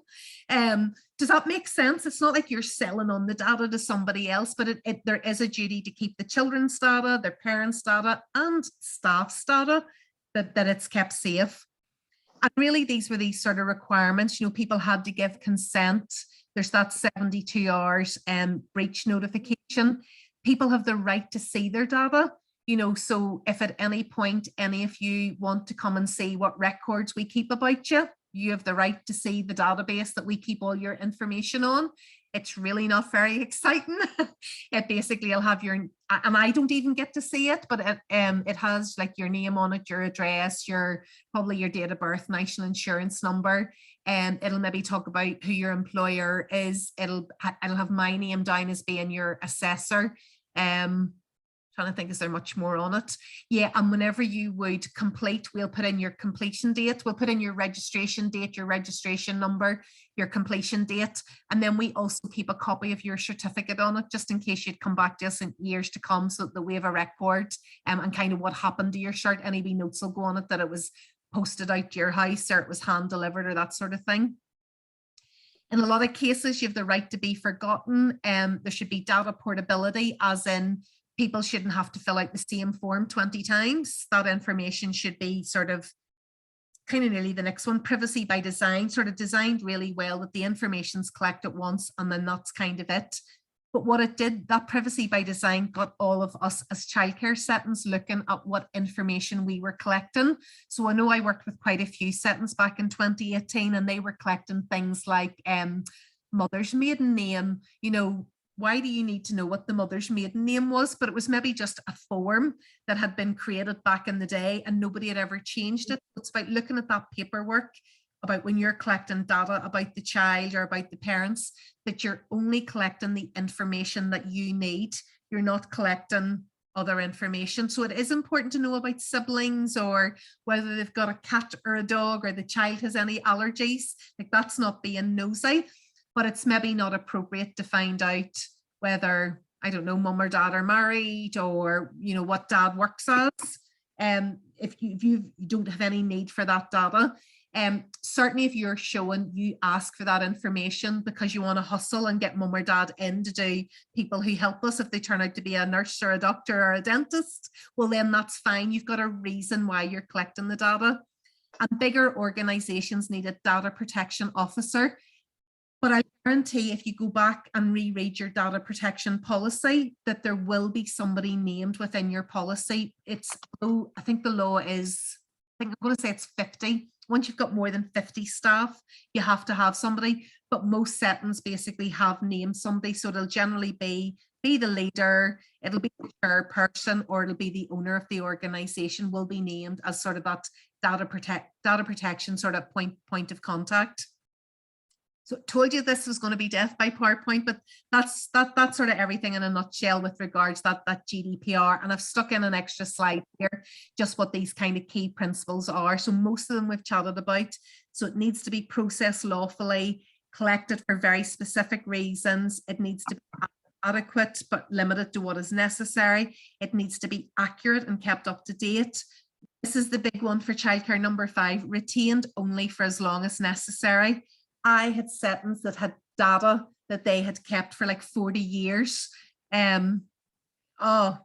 Does that make sense? It's not like you're selling on the data to somebody else, but there is a duty to keep the children's data, their parents' data, and staff's data, that it's kept safe. And really, these were these sort of requirements. People had to give consent there's that 72 hours breach notification. People have the right to see their data, you know, so if at any point any of you want to come and see what records we keep about you, you have the right to see the database that we keep all your information on. It's really not very exciting. It basically will have your, and I don't even get to see it, but it has like your name on it, your address, your probably your date of birth, national insurance number, and it'll maybe talk about who your employer is. It'll have my name down as being your assessor. Trying to think, is there much more on it? Yeah, and whenever you would complete, we'll put in your completion date, we'll put in your registration date, your registration number, your completion date, and then we also keep a copy of your certificate on it, just in case you'd come back to us in years to come, so that we have a record and kind of what happened to your shirt. Any wee notes will go on it, that it was posted out to your house or it was hand delivered or that sort of thing. In a lot of cases, you have the right to be forgotten. There should be data portability, as in people shouldn't have to fill out the same form 20 times. That information should be sort of kind of nearly the next one, privacy by design, sort of designed really well that the information's collected once and then that's kind of it. But what it did, that privacy by design got all of us as childcare settings looking at what information we were collecting. So I know I worked with quite a few settings back in 2018 and they were collecting things like mother's maiden name, you know, why do you need to know what the mother's maiden name was? But it was maybe just a form that had been created back in the day and nobody had ever changed it. It's about looking at that paperwork, about when you're collecting data about the child or about the parents, that you're only collecting the information that you need. You're not collecting other information. So it is important to know about siblings or whether they've got a cat or a dog or the child has any allergies. Like, that's not being nosy. But it's maybe not appropriate to find out whether, I don't know, mum or dad are married, or, you know, what dad works as. If you don't have any need for that data. Certainly if you're showing, you ask for that information because you want to hustle and get mum or dad in to do people who help us. If they turn out to be a nurse or a doctor or a dentist, well, then that's fine. You've got a reason why you're collecting the data. And bigger organizations need a data protection officer. But I guarantee if you go back and reread your data protection policy, that there will be somebody named within your policy. It's, oh, I think the law is, I think I'm going to say it's 50. Once you've got more than 50 staff, you have to have somebody, but most settings basically have named somebody. So it'll generally be the leader, it'll be the chairperson, or it'll be the owner of the organization will be named as sort of that data protection sort of point of contact. So I told you this was going to be death by PowerPoint, but that's sort of everything in a nutshell with regards to that GDPR. And I've stuck in an extra slide here, just what these kind of key principles are. So most of them we've chatted about. So it needs to be processed lawfully, collected for very specific reasons. It needs to be adequate, but limited to what is necessary. It needs to be accurate and kept up to date. This is the big one for childcare, number 5, retained only for as long as necessary. I had settings that had data that they had kept for like 40 years. Oh,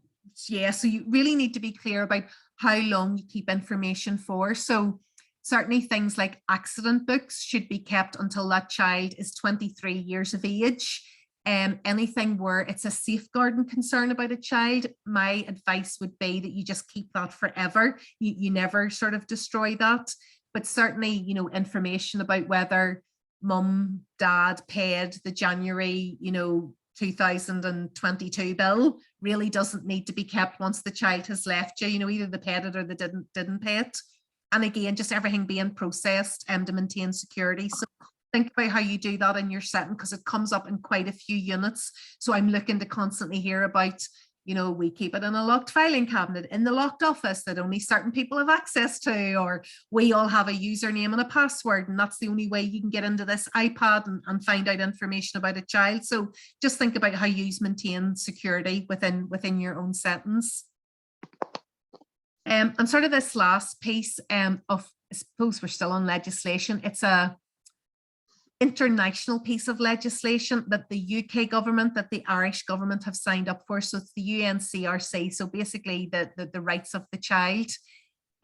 yeah, so you really need to be clear about how long you keep information for. So certainly things like accident books should be kept until that child is 23 years of age. Anything where it's a safeguarding concern about a child, my advice would be that you just keep that forever. You never sort of destroy that. But certainly, you know, information about whether mum, dad paid the January, 2022 bill really doesn't need to be kept once the child has left you. Either they paid it or they didn't pay it. And again, just everything being processed to maintain security. So think about how you do that in your setting, because it comes up in quite a few units. So I'm looking to constantly hear about, we keep it in a locked filing cabinet in the locked office that only certain people have access to, or we all have a username and a password, and that's the only way you can get into this iPad and find out information about a child. So just think about how you maintain security within your own settings. And sort of this last piece of, I suppose we're still on legislation. It's a international piece of legislation that the UK government, that the Irish government have signed up for. So it's the UNCRC. So basically the rights of the child.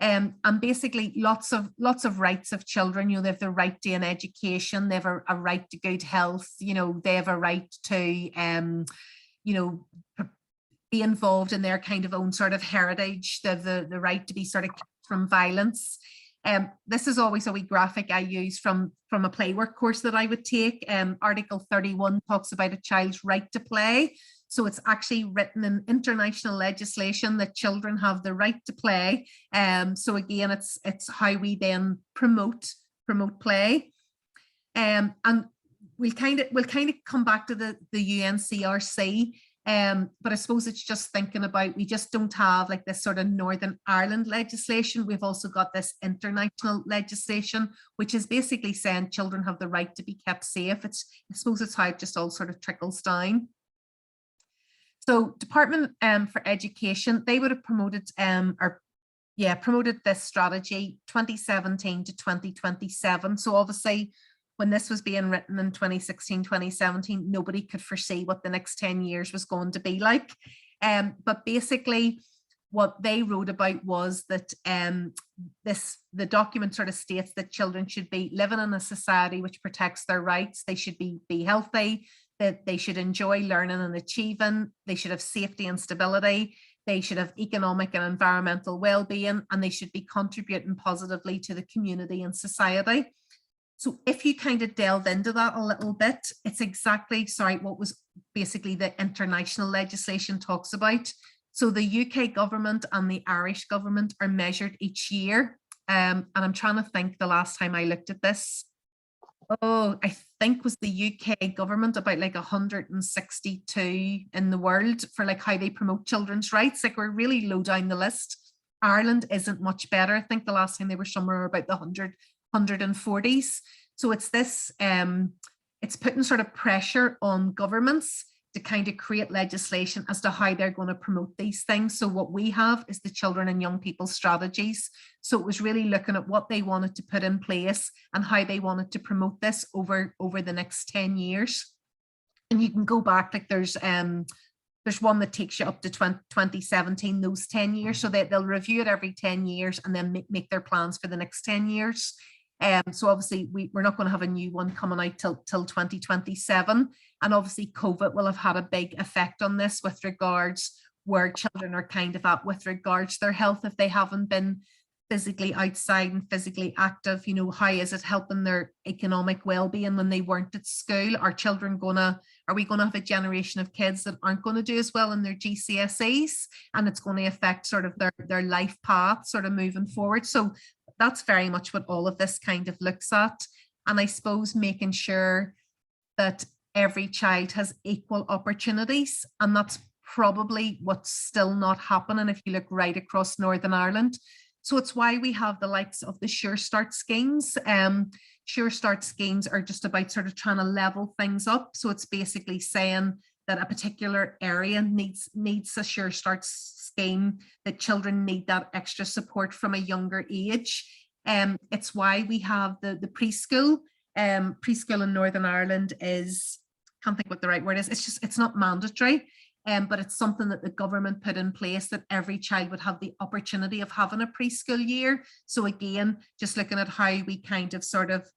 And basically lots of rights of children. You know, they have the right to an education, they have a right to good health, you know, they have a right to, you know, be involved in their kind of own sort of heritage, the right to be sort of kept from violence. This is always a wee graphic I use from a play work course that I would take. Article 31 talks about a child's right to play. So it's actually written in international legislation that children have the right to play. So again, it's how we then promote play. And we'll kind of come back to the UNCRC. But I suppose it's just thinking about, we just don't have like this sort of Northern Ireland legislation. We've also got this international legislation, which is basically saying children have the right to be kept safe. I suppose it's how it just all sort of trickles down. So Department for Education, they would have promoted promoted this strategy 2017 to 2027. So obviously when this was being written in 2016, 2017, nobody could foresee what the next 10 years was going to be like. But basically what they wrote about was that the document sort of states that children should be living in a society which protects their rights. They should be healthy, that they should enjoy learning and achieving, they should have safety and stability, they should have economic and environmental well-being, and they should be contributing positively to the community and society. So if you kind of delve into that a little bit, it's exactly, what was basically the international legislation talks about. So the UK government and the Irish government are measured each year. And I'm trying to think the last time I looked at this. Oh, I think was the UK government about like 162 in the world for like how they promote children's rights. Like we're really low down the list. Ireland isn't much better. I think the last time they were somewhere about the 140s. So it's this, it's putting sort of pressure on governments to kind of create legislation as to how they're going to promote these things. So what we have is the children and young people strategies. So it was really looking at what they wanted to put in place and how they wanted to promote this over the next 10 years. And you can go back, like there's one that takes you up to 2017, those 10 years. So they'll review it every 10 years and then make their plans for the next 10 years. So obviously we're not going to have a new one coming out till 2027. And obviously COVID will have had a big effect on this with regards where children are kind of at with regards to their health if they haven't been physically outside and physically active. You know, how is it helping their economic well-being when they weren't at school? Are we going to have a generation of kids that aren't going to do as well in their GCSEs, and it's going to affect sort of their life path sort of moving forward? So that's very much what all of this kind of looks at. And I suppose making sure that every child has equal opportunities, and that's probably what's still not happening if you look right across Northern Ireland. So it's why we have the likes of the Sure Start schemes. Sure Start schemes are just about sort of trying to level things up. So it's basically saying that a particular area needs a Sure Start scheme, that children need that extra support from a younger age. It's why we have the preschool. Preschool in Northern Ireland is, can't think what the right word is. It's not mandatory. But it's something that the government put in place, that every child would have the opportunity of having a preschool year. So again, just looking at how we kind of sort of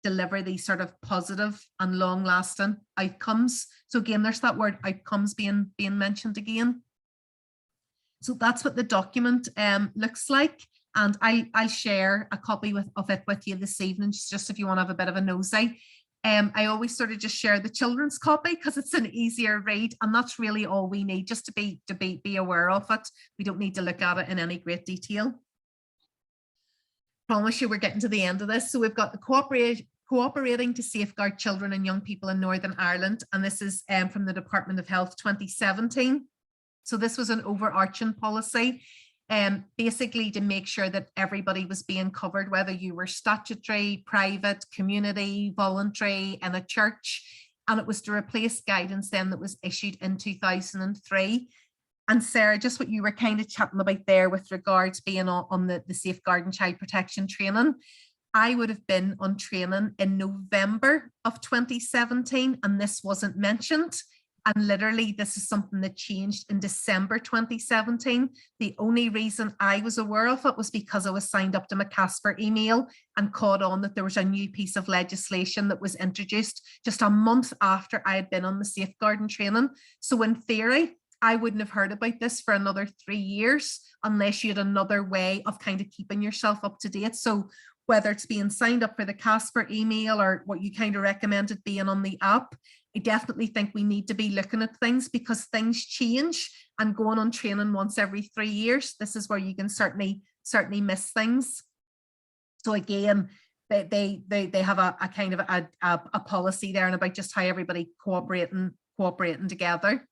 deliver these sort of positive and long lasting outcomes. So again, there's that word outcomes being mentioned again. So that's what the document looks like. And I'll share a copy of it with you this evening, just if you want to have a bit of a nosy. I always sort of just share the children's copy because it's an easier read, and that's really all we need, just to be aware of it. We don't need to look at it in any great detail. Promise you we're getting to the end of this. So we've got the cooperating to safeguard children and young people in Northern Ireland, and this is from the Department of Health 2017. So this was an overarching policy. Basically to make sure that everybody was being covered, whether you were statutory, private, community, voluntary, in a church. And it was to replace guidance then that was issued in 2003. And Sarah, just what you were kind of chatting about there with regards being on the safeguarding child protection training. I would have been on training in November of 2017, and this wasn't mentioned. And literally, this is something that changed in December 2017. The only reason I was aware of it was because I was signed up to my Casper email and caught on that there was a new piece of legislation that was introduced just a month after I had been on the safeguarding training. So in theory, I wouldn't have heard about this for another 3 years unless you had another way of kind of keeping yourself up to date. So whether it's being signed up for the Casper email or what you kind of recommended being on the app, I definitely think we need to be looking at things because things change, and going on training once every 3 years, this is where you can certainly miss things. So again, they have a kind of a policy there and about just how everybody cooperating together.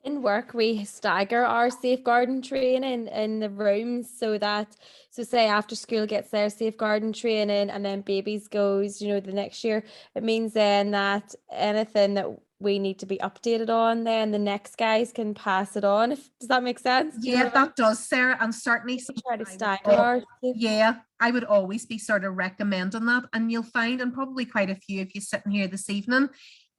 In work, we stagger our safeguarding training in the rooms so that, so say after school gets their safeguarding training and then babies goes, the next year, it means then that anything that we need to be updated on, then the next guys can pass it on. Does that make sense? Yeah, that does, Sarah, and certainly We try to stagger our yeah, I would always be sort of recommending that, and you'll find, and probably quite a few of you sitting here this evening,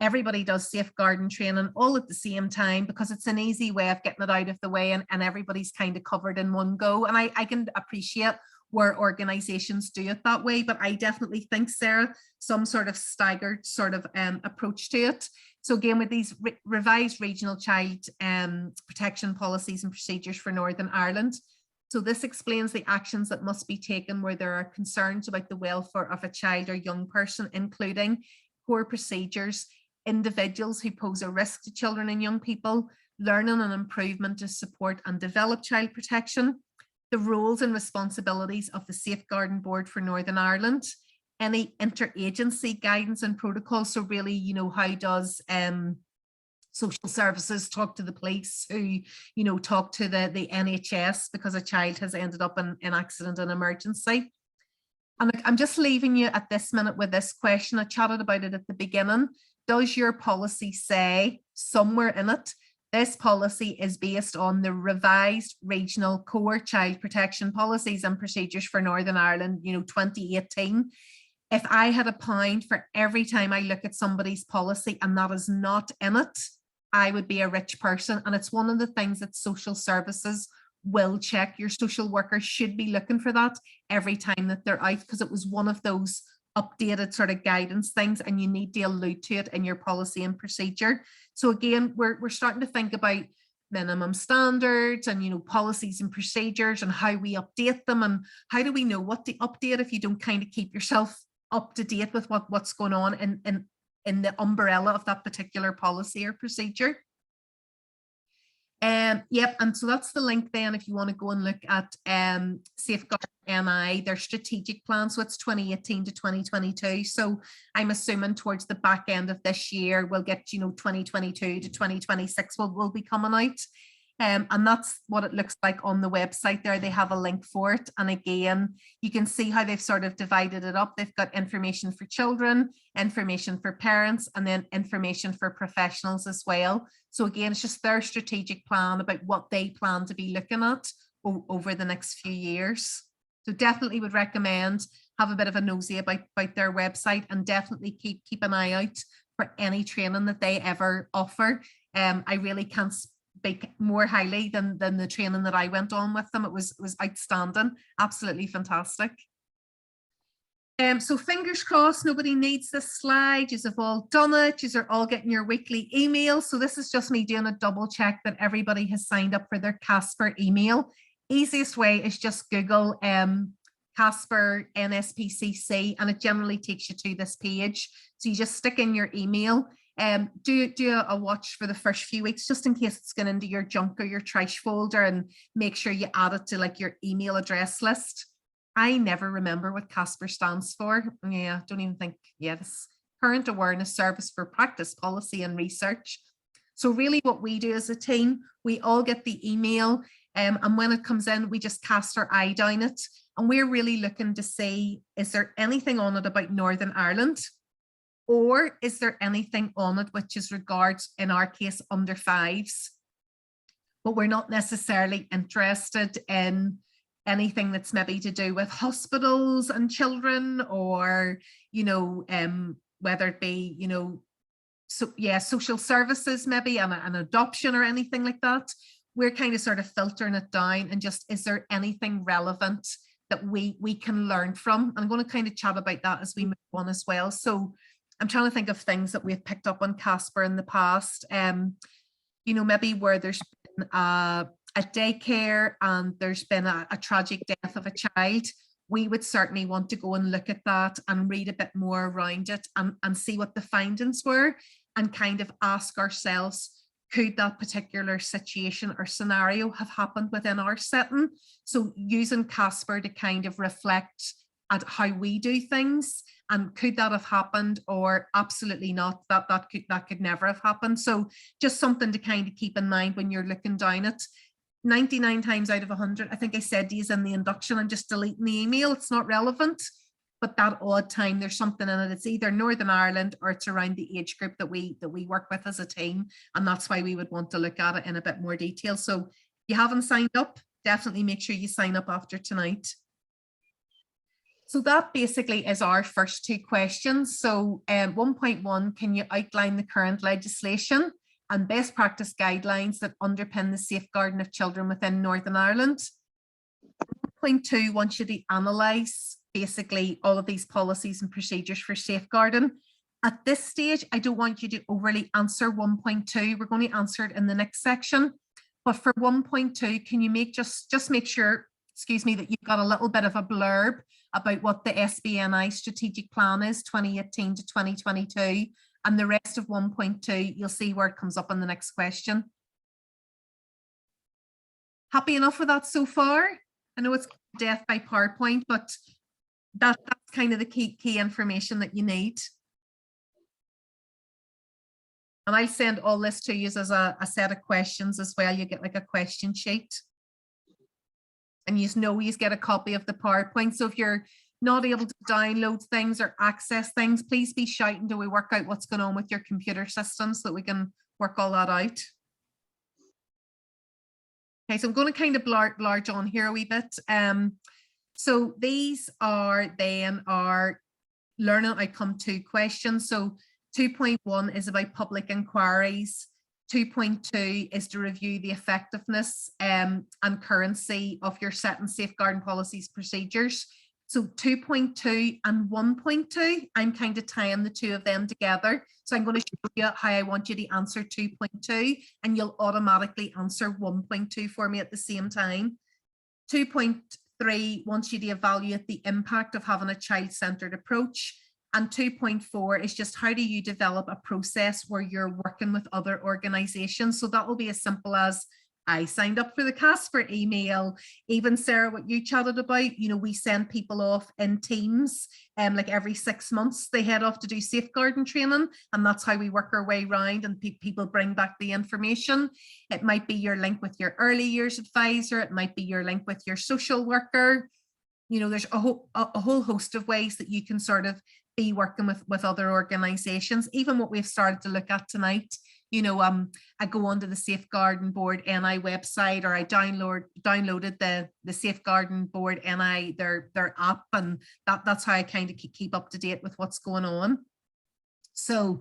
everybody does safeguarding training all at the same time because it's an easy way of getting it out of the way, and everybody's kind of covered in one go. And I can appreciate where organizations do it that way, but I definitely think, Sarah, some sort of staggered sort of approach to it. So again, with these revised regional child protection policies and procedures for Northern Ireland, so this explains the actions that must be taken where there are concerns about the welfare of a child or young person, including core procedures, individuals who pose a risk to children and young people, learning and improvement to support and develop child protection, the roles and responsibilities of the Safeguarding Board for Northern Ireland, any interagency guidance and protocols. So really, how does social services talk to the police, who, talk to the NHS because a child has ended up in accident and emergency. And I'm just leaving you at this minute with this question. I chatted about it at the beginning. Does your policy say somewhere in it, this policy is based on the revised regional core child protection policies and procedures for Northern Ireland, 2018? If I had £1 for every time I look at somebody's policy and that is not in it, I would be a rich person. And it's one of the things that social services will check. Your social workers should be looking for that every time that they're out, because it was one of those updated sort of guidance things, and you need to allude to it in your policy and procedure. So again, we're starting to think about minimum standards and policies and procedures and how we update them, and how do we know what to update if you don't kind of keep yourself up to date with what's going on in the umbrella of that particular policy or procedure. Yep, and so that's the link then if you want to go and look at Safeguard NI, their strategic plan. So it's 2018 to 2022. So I'm assuming towards the back end of this year, we'll get, 2022 to 2026 will be coming out. And that's what it looks like on the website there. They have a link for it. And again, you can see how they've sort of divided it up. They've got information for children, information for parents, and then information for professionals as well. So again, it's just their strategic plan about what they plan to be looking at over the next few years. So definitely would recommend have a bit of a nosy about their website, and definitely keep an eye out for any training that they ever offer. I really can't speak more highly than the training that I went on with them. It was outstanding, absolutely fantastic. So fingers crossed, nobody needs this slide. You've all done it. You're all getting your weekly email. So this is just me doing a double check that everybody has signed up for their Casper email. Easiest way is just Google Casper NSPCC, and it generally takes you to this page. So you just stick in your email. Do a watch for the first few weeks, just in case it's gone into your junk or your trash folder, and make sure you add it to like your email address list. I never remember what Casper stands for. Yeah, don't even think. Yeah, this Current Awareness Service for Practice, Policy and Research. So really what we do as a team, we all get the email, and when it comes in, we just cast our eye down it, and we're really looking to see, is there anything on it about Northern Ireland? Or is there anything on it which is regards, in our case, under fives? But we're not necessarily interested in anything that's maybe to do with hospitals and children, or, whether it be, so yeah, social services maybe, and an adoption or anything like that. We're kind of sort of filtering it down and just, is there anything relevant that we can learn from? I'm going to kind of chat about that as we move on as well. So I'm trying to think of things that we've picked up on Casper in the past. You know, maybe where there's been a daycare and there's been a tragic death of a child. We would certainly want to go and look at that and read a bit more around it and see what the findings were, and kind of ask ourselves, could that particular situation or scenario have happened within our setting? So using Casper to kind of reflect at how we do things, and could that have happened, or absolutely not, that could never have happened. So just something to kind of keep in mind when you're looking down at 99 times out of 100. I think I said to you in the induction, I'm just deleting the email, it's not relevant. But that odd time, there's something in it. It's either Northern Ireland or it's around the age group that we work with as a team. And that's why we would want to look at it in a bit more detail. So if you haven't signed up, definitely make sure you sign up after tonight. So that basically is our first two questions. So 1.1, can you outline the current legislation and best practice guidelines that underpin the safeguarding of children within Northern Ireland? 1.2 wants you to analyse basically all of these policies and procedures for safeguarding. At this stage, I don't want you to overly answer 1.2. We're going to answer it in the next section. But for 1.2, can you make just make sure, excuse me, that you've got a little bit of a blurb about what the SBNI strategic plan is, 2018 to 2022, and the rest of 1.2, you'll see where it comes up in the next question. Happy enough with that so far? I know it's death by PowerPoint, but that's kind of the key information that you need. And I'll send all this to you as a set of questions as well. You get like a question sheet. And you know you get a copy of the PowerPoint. So if you're not able to download things or access things, please be shouting till we work out what's going on with your computer system so that we can work all that out. Okay, so I'm going to kind of large on here a wee bit. So these are then our learning outcome 2 questions. So 2.1 is about public inquiries. 2.2 is to review the effectiveness and currency of your set and safeguarding policies procedures. So 2.2 and 1.2, I'm kind of tying the two of them together. So I'm going to show you how I want you to answer 2.2, and you'll automatically answer 1.2 for me at the same time. 2.3 wants you to evaluate the impact of having a child-centered approach. And 2.4 is just how do you develop a process where you're working with other organizations. So that will be as simple as I signed up for the Casper email. Even Sarah, what you chatted about, you know, we send people off in teams like every 6 months, they head off to do safeguarding training, and that's how we work our way around, and people bring back the information. It might be your link with your early years advisor. It might be your link with your social worker. You know, there's a whole host of ways that you can sort of be working with other organizations. Even what we've started to look at tonight, you know, I go onto the Safeguarding Board NI website, or I downloaded the Safeguarding Board NI, their app, and that's how I kind of keep up to date with what's going on. So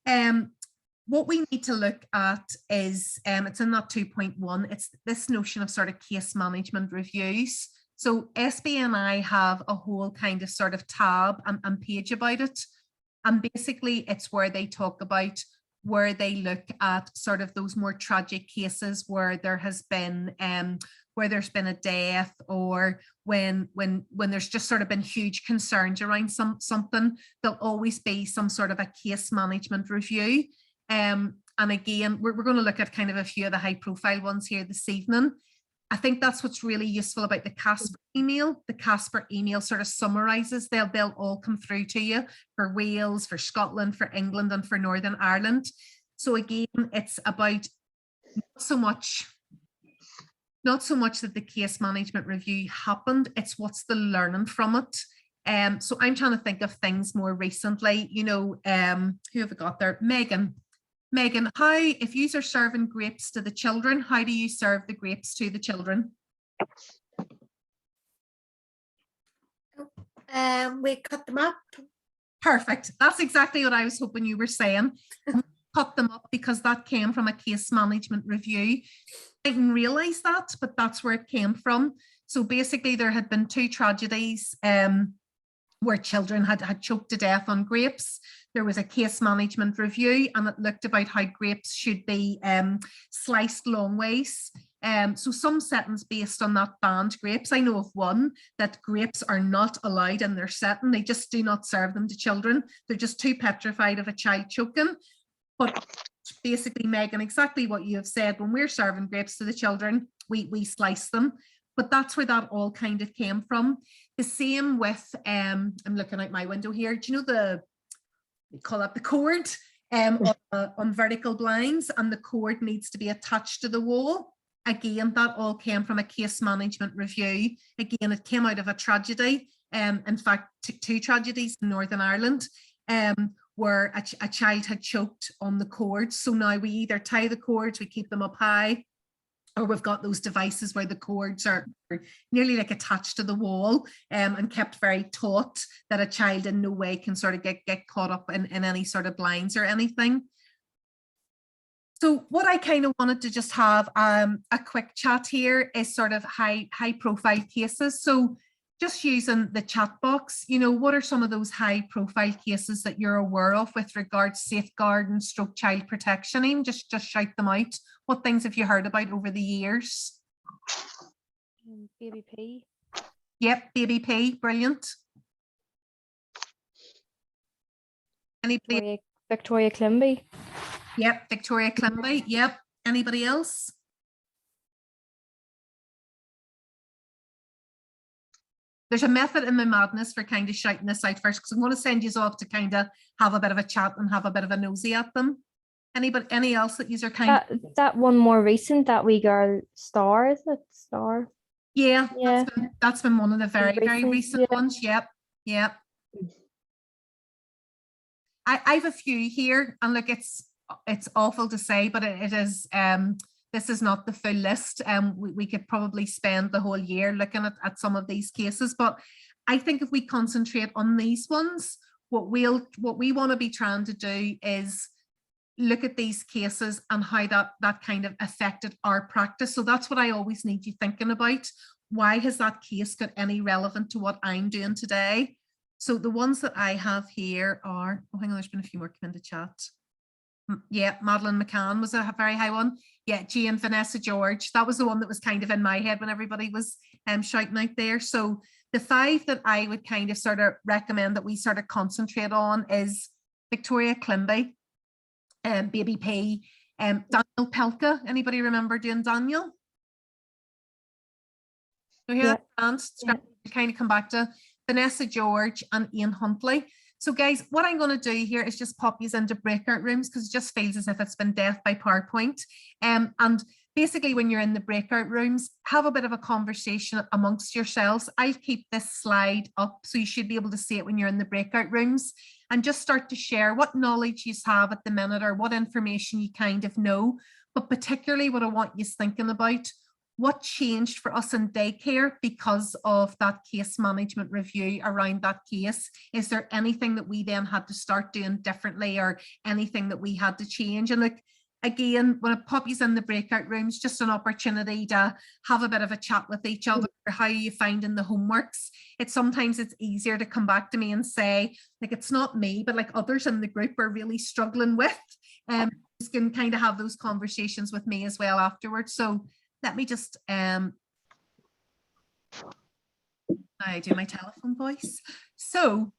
what we need to look at is, it's in that 2.1, it's this notion of sort of case management reviews. So SBNI have a whole kind of sort of tab and page about it. And basically it's where they talk about where they look at sort of those more tragic cases where there has been where there's been a death, or when there's just sort of been huge concerns around something, there'll always be some sort of a case management review. And again, we're going to look at kind of a few of the high profile ones here this evening. I think that's what's really useful about the Casper email. The Casper email sort of summarizes, they'll all come through to you for Wales, for Scotland, for England, and for Northern Ireland. So again, it's about not so much that the case management review happened, it's what's the learning from it. So I'm trying to think of things more recently, you know, who have we got there? Megan, how, if you are serving grapes to the children, how do you serve the grapes to the children? We cut them up Perfect. That's exactly what I was hoping you were saying. Cut them up because that came from a case management review. I didn't realize that, but that's where it came from. So basically there had been 2 tragedies where children had choked to death on grapes. There was a case management review and it looked about how grapes should be sliced long ways. So some settings based on that banned grapes. I know of one that grapes are not allowed in their setting. They just do not serve them to children. They're just too petrified of a child choking. But basically, Megan, exactly what you have said, when we're serving grapes to the children, we slice them. But that's where that all kind of came from. The same with, I'm looking out my window here. Do you know we call it the cord on vertical blinds, and the cord needs to be attached to the wall. Again, that all came from a case management review. Again, it came out of a tragedy. In fact, 2 tragedies in Northern Ireland where a child had choked on the cords. So now we either tie the cords, we keep them up high, or we've got those devices where the cords are nearly like attached to the wall and kept very taut that a child in no way can sort of get caught up in any sort of blinds or anything. So what I kind of wanted to just have a quick chat here is sort of high profile cases. So just using the chat box, you know, what are some of those high profile cases that you're aware of with regards to safeguarding stroke child protection? Even just shout them out. What things have you heard about over the years? Baby P. Yep, Baby P, brilliant. Anybody? Victoria Climby. Yep, Victoria Climby. Yep. Anybody else? There's a method in my madness for kind of shouting this out first, because I'm going to send you off to kind of have a bit of a chat and have a bit of a nosy at them. Any else that you're kind of... That one more recent, that wee girl, Star, is it? Star? Yeah, Yeah. That's been one of the very recent yeah. ones. Yep, yep. I have a few here, and look, it's awful to say, but it is this is not the full list. We could probably spend the whole year looking at some of these cases, but I think if we concentrate on these ones, what we want to be trying to do is look at these cases and how that kind of affected our practice. So that's what I always need you thinking about. Why has that case got any relevant to what I'm doing today? So the ones that I have here are, oh, hang on, there's been a few more come into chat. Yeah, Madeleine McCann was a very high one. Yeah, Jane Vanessa George. That was the one that was kind of in my head when everybody was shouting out there. So the 5 that I would kind of sort of recommend that we sort of concentrate on is Victoria Climby, Baby P, Daniel Pelka. Anybody remember doing Daniel? So here, yeah. Kind of come back to Vanessa George and Ian Huntley. So guys, what I'm going to do here is just pop you into breakout rooms, because it just feels as if it's been death by PowerPoint. And basically when you're in the breakout rooms, have a bit of a conversation amongst yourselves. I'll keep this slide up so you should be able to see it when you're in the breakout rooms, and just start to share what knowledge you have at the minute or what information you kind of know. But particularly what I want you thinking about, what changed for us in daycare because of that case management review around that case? Is there anything that we then had to start doing differently, or anything that we had to change? And look, again, when it poppies in the breakout rooms, just an opportunity to have a bit of a chat with each other. How are you finding the homeworks? Sometimes it's easier to come back to me and say, like, it's not me, but like others in the group are really struggling with. You can kind of have those conversations with me as well afterwards. So let me just I do my telephone voice. So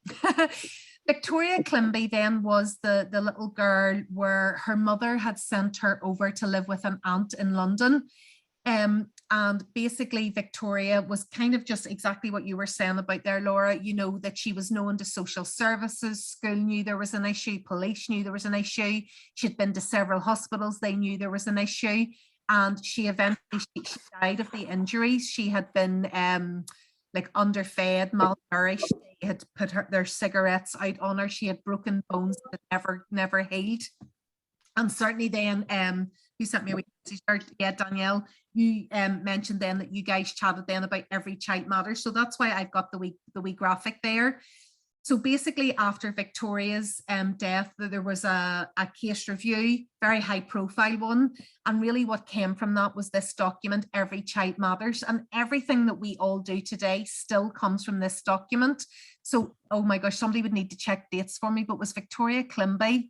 Victoria Climby then was the little girl where her mother had sent her over to live with an aunt in London. And basically Victoria was kind of just exactly what you were saying about there, Laura, you know, that she was known to social services, school knew there was an issue, police knew there was an issue, she'd been to several hospitals, they knew there was an issue. And she eventually she died of the injuries. She had been like underfed, malnourished. They had put their cigarettes out on her. She had broken bones that never healed. And certainly then, you sent me a message, yeah, Danielle, you mentioned then that you guys chatted then about Every Child Matters. So that's why I've got the wee graphic there. So basically after Victoria's death, there was a case review, very high profile one. And really what came from that was this document, Every Child Matters. And everything that we all do today still comes from this document. So, oh my gosh, somebody would need to check dates for me, but was Victoria Climby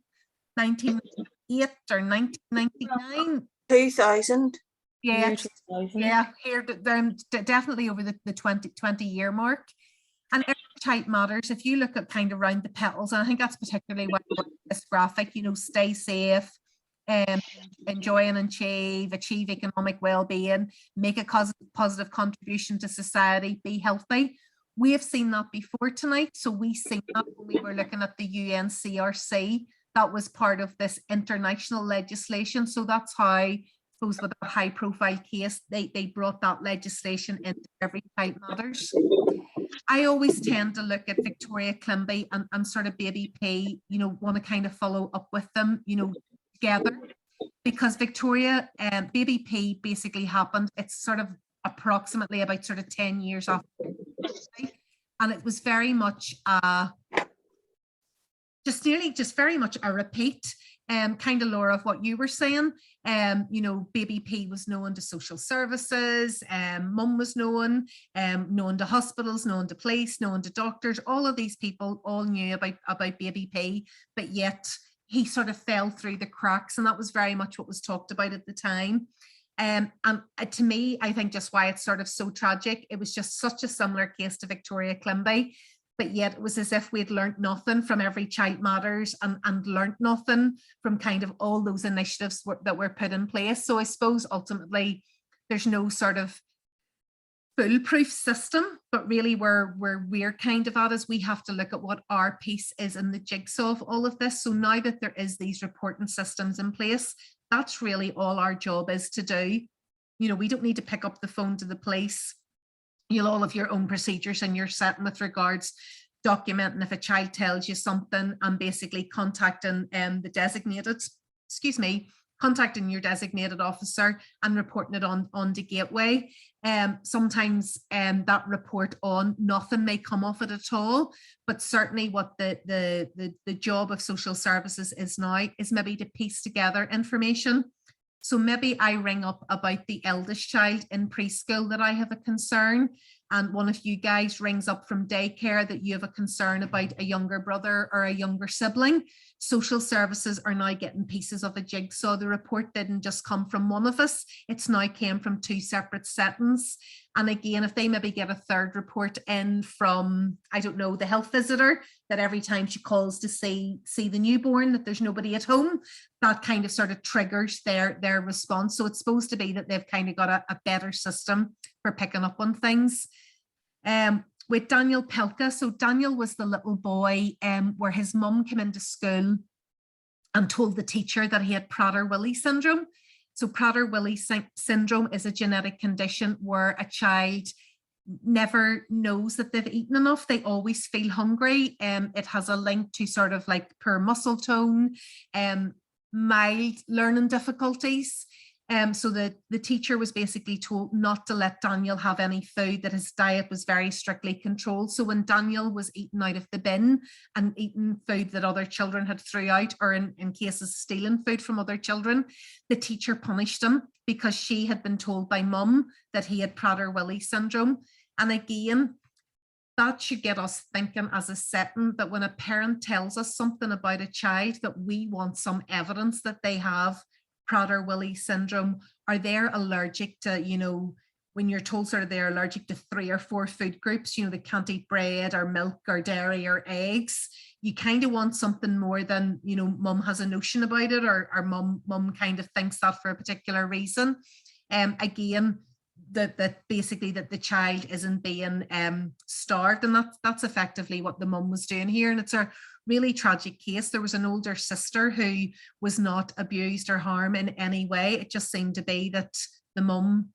1908 or 1999? 2000. Yeah, Year 2000. yeah, here definitely over the 20 year mark. And Every Child Matters, if you look at kind of around the petals, and I think that's particularly why this graphic, you know, stay safe, enjoy and achieve economic well-being, make a positive contribution to society, be healthy. We have seen that before tonight. So we seen that when we were looking at the UNCRC, that was part of this international legislation. So that's how, I suppose, with a high profile case, they brought that legislation into Every Child Matters. I always tend to look at Victoria Climby and sort of Baby P, you know, want to kind of follow up with them, you know, together, because Victoria and Baby P basically happened. It's sort of approximately about sort of 10 years after, and it was very much just very much a repeat, kind of, Laura, of what you were saying. You know, Baby P was known to social services, Mum was known to hospitals, known to police, known to doctors. All of these people all knew about Baby P, but yet he sort of fell through the cracks, and that was very much what was talked about at the time. And to me, I think just why it's sort of so tragic, it was just such a similar case to Victoria Climby, but yet it was as if we'd learned nothing from Every Child Matters and learned nothing from kind of all those initiatives that were put in place. So I suppose ultimately there's no sort of foolproof system, but really where we're kind of at is we have to look at what our piece is in the jigsaw of all of this. So now that there is these reporting systems in place, that's really all our job is to do. You know, we don't need to pick up the phone to the police. You'll all have your own procedures in your setting with regards documenting if a child tells you something and basically contacting contacting your designated officer and reporting it on to Gateway. Sometimes that report on nothing may come off it at all, but certainly what the job of social services is now is maybe to piece together information. So maybe I ring up about the eldest child in preschool that I have a concern, and one of you guys rings up from daycare that you have a concern about a younger brother or a younger sibling. Social services are now getting pieces of a jigsaw. The report didn't just come from one of us, it's now came from two separate settings. And again, if they maybe get a third report in from, I don't know, the health visitor, that every time she calls to see the newborn that there's nobody at home, that kind of sort of triggers their response. So it's supposed to be that they've kind of got a better system for picking up on things. With Daniel Pelka, so Daniel was the little boy where his mum came into school and told the teacher that he had Prader-Willi syndrome. So Prader-Willi syndrome is a genetic condition where a child never knows that they've eaten enough. They always feel hungry. It has a link to sort of like poor muscle tone, mild learning difficulties. So the teacher was basically told not to let Daniel have any food, that his diet was very strictly controlled. So when Daniel was eating out of the bin and eating food that other children had threw out, or in cases stealing food from other children, the teacher punished him because she had been told by Mum that he had Prader-Willi syndrome. And again, that should get us thinking as a setting that when a parent tells us something about a child, that we want some evidence that they have Prader-Willi syndrome. Are they allergic to, you know, when you're told sort of they're allergic to 3 or 4 food groups, you know, they can't eat bread or milk or dairy or eggs, you kind of want something more than, you know, Mum has a notion about it, or mum kind of thinks that for a particular reason. Again, that basically that the child isn't being starved, and that's effectively what the mum was doing here. And it's a really tragic case. There was an older sister who was not abused or harmed in any way. It just seemed to be that the mum,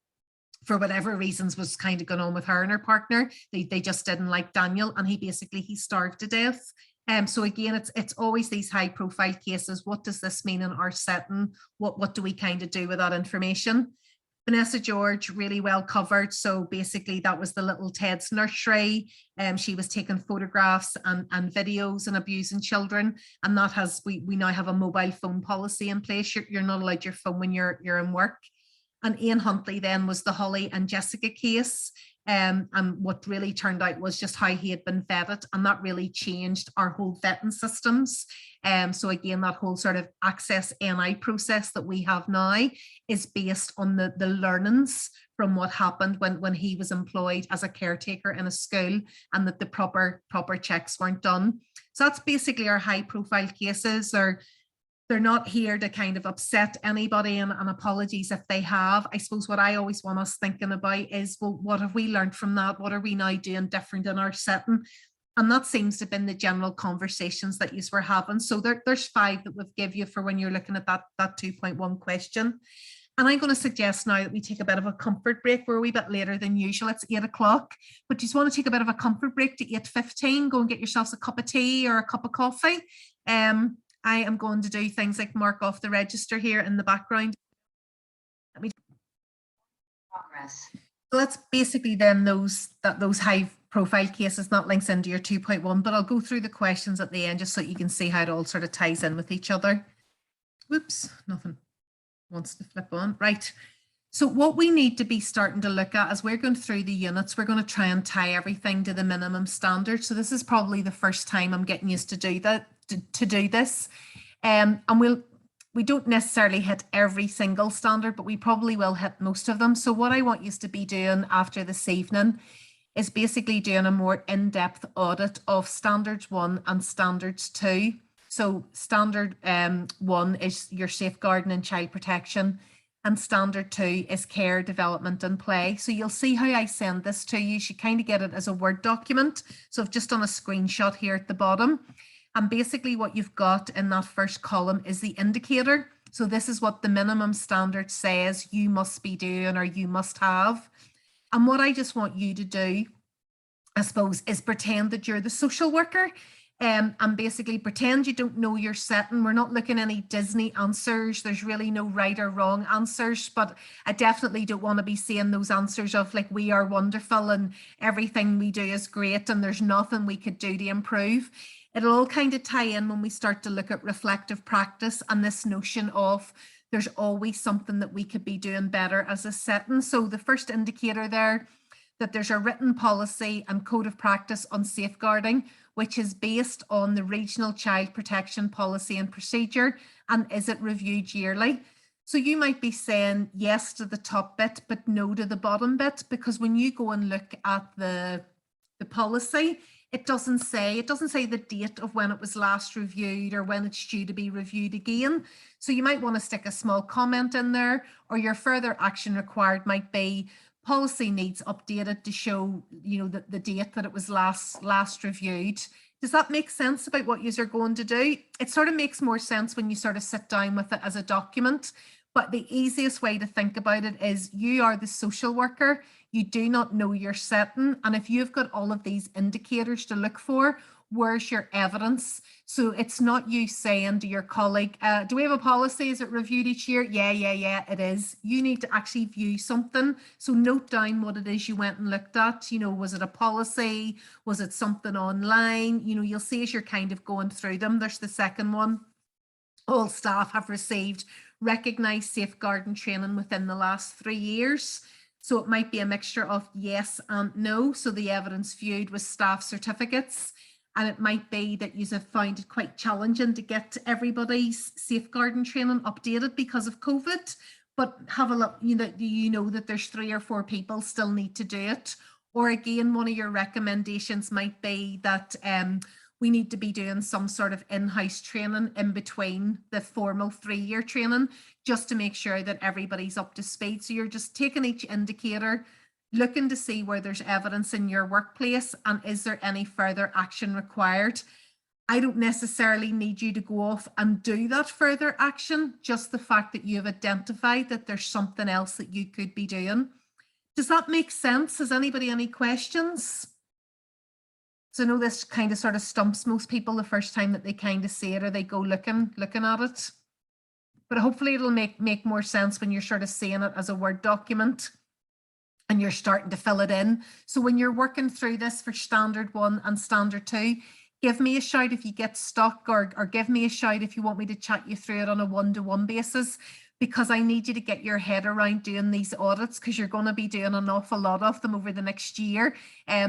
for whatever reasons, was kind of going on with her and her partner. They just didn't like Daniel, and he starved to death. So again, it's always these high profile cases. What does this mean in our setting? What do we kind of do with that information? Vanessa George, really well covered. So basically that was the little Ted's nursery. She was taking photographs and videos and abusing children. And that has, we now have a mobile phone policy in place. You're not allowed your phone when you're in work. And Ian Huntley then was the Holly and Jessica case. And what really turned out was just how he had been vetted, and that really changed our whole vetting systems. So again, that whole sort of access NI process that we have now is based on the learnings from what happened when he was employed as a caretaker in a school, and that the proper checks weren't done. So that's basically our high profile cases. They're not here to kind of upset anybody, and apologies if they have. I suppose what I always want us thinking about is, well, what have we learned from that? What are we now doing different in our setting? And that seems to have been the general conversations that you were having. So there's 5 that we've give you for when you're looking at that 2.1 question. And I'm going to suggest now that we take a bit of a comfort break. We're a wee bit later than usual. It's 8 o'clock, but you just want to take a bit of a comfort break to 8:15. Go and get yourselves a cup of tea or a cup of coffee. I am going to do things like mark off the register here in the background. Let me progress. So that's basically then those high profile cases, that links into your 2.1, but I'll go through the questions at the end just so you can see how it all sort of ties in with each other. Whoops, nothing wants to flip on. Right. So what we need to be starting to look at as we're going through the units, we're going to try and tie everything to the minimum standard. So this is probably the first time I'm getting used to do that, to do this. And we don't necessarily hit every single standard, but we probably will hit most of them. So what I want you to be doing after this evening is basically doing a more in-depth audit of standards 1 and standards 2. So standard 1 is your safeguarding and child protection, and standard 2 is care, development and play. So you'll see how I send this to you. You should kind of get it as a Word document. So I've just done a screenshot here at the bottom. And basically what you've got in that first column is the indicator. So this is what the minimum standard says you must be doing or you must have. And what I just want you to do, I suppose, is pretend that you're the social worker. And basically pretend you don't know your setting. We're not looking at any Disney answers. There's really no right or wrong answers, but I definitely don't want to be seeing those answers of like, we are wonderful and everything we do is great and there's nothing we could do to improve. It'll all kind of tie in when we start to look at reflective practice and this notion of there's always something that we could be doing better as a setting. So the first indicator there, that there's a written policy and code of practice on safeguarding, which is based on the regional child protection policy and procedure, and is it reviewed yearly? So you might be saying yes to the top bit, but no to the bottom bit, because when you go and look at the policy, it doesn't say the date of when it was last reviewed or when it's due to be reviewed again. So you might want to stick a small comment in there, or your further action required might be policy needs updated to show, you know, the date that it was last reviewed. Does that make sense about what you're going to do? It sort of makes more sense when you sort of sit down with it as a document. But the easiest way to think about it is you are the social worker. You do not know your setting. And if you've got all of these indicators to look for, where's your evidence? So it's not you saying to your colleague, do we have a policy? Is it reviewed each year? Yeah, it is. You need to actually view something. So note down what it is you went and looked at. You know, was it a policy? Was it something online? You know, you'll see as you're kind of going through them. There's the second one. All staff have received recognised safeguarding training within the last 3 years. So it might be a mixture of yes and no. So the evidence viewed with staff certificates. And it might be that you have found it quite challenging to get everybody's safeguarding training updated because of COVID. But have a look, you know that there's 3 or 4 people still need to do it. Or again, one of your recommendations might be that we need to be doing some sort of in-house training in between the formal 3-year training, just to make sure that everybody's up to speed. So you're just taking each indicator, looking to see where there's evidence in your workplace and is there any further action required. I don't necessarily need you to go off and do that further action, just the fact that you've identified that there's something else that you could be doing. Does that make sense? Has anybody any questions? So I know this kind of sort of stumps most people the first time that they kind of see it or they go looking at it. but hopefully it'll make more sense when you're sort of seeing it as a Word document and you're starting to fill it in. So when you're working through this for standard 1 and standard 2, give me a shout if you get stuck, or give me a shout if you want me to chat you through it on a one-to-one basis, because I need you to get your head around doing these audits, because you're going to be doing an awful lot of them over the next year.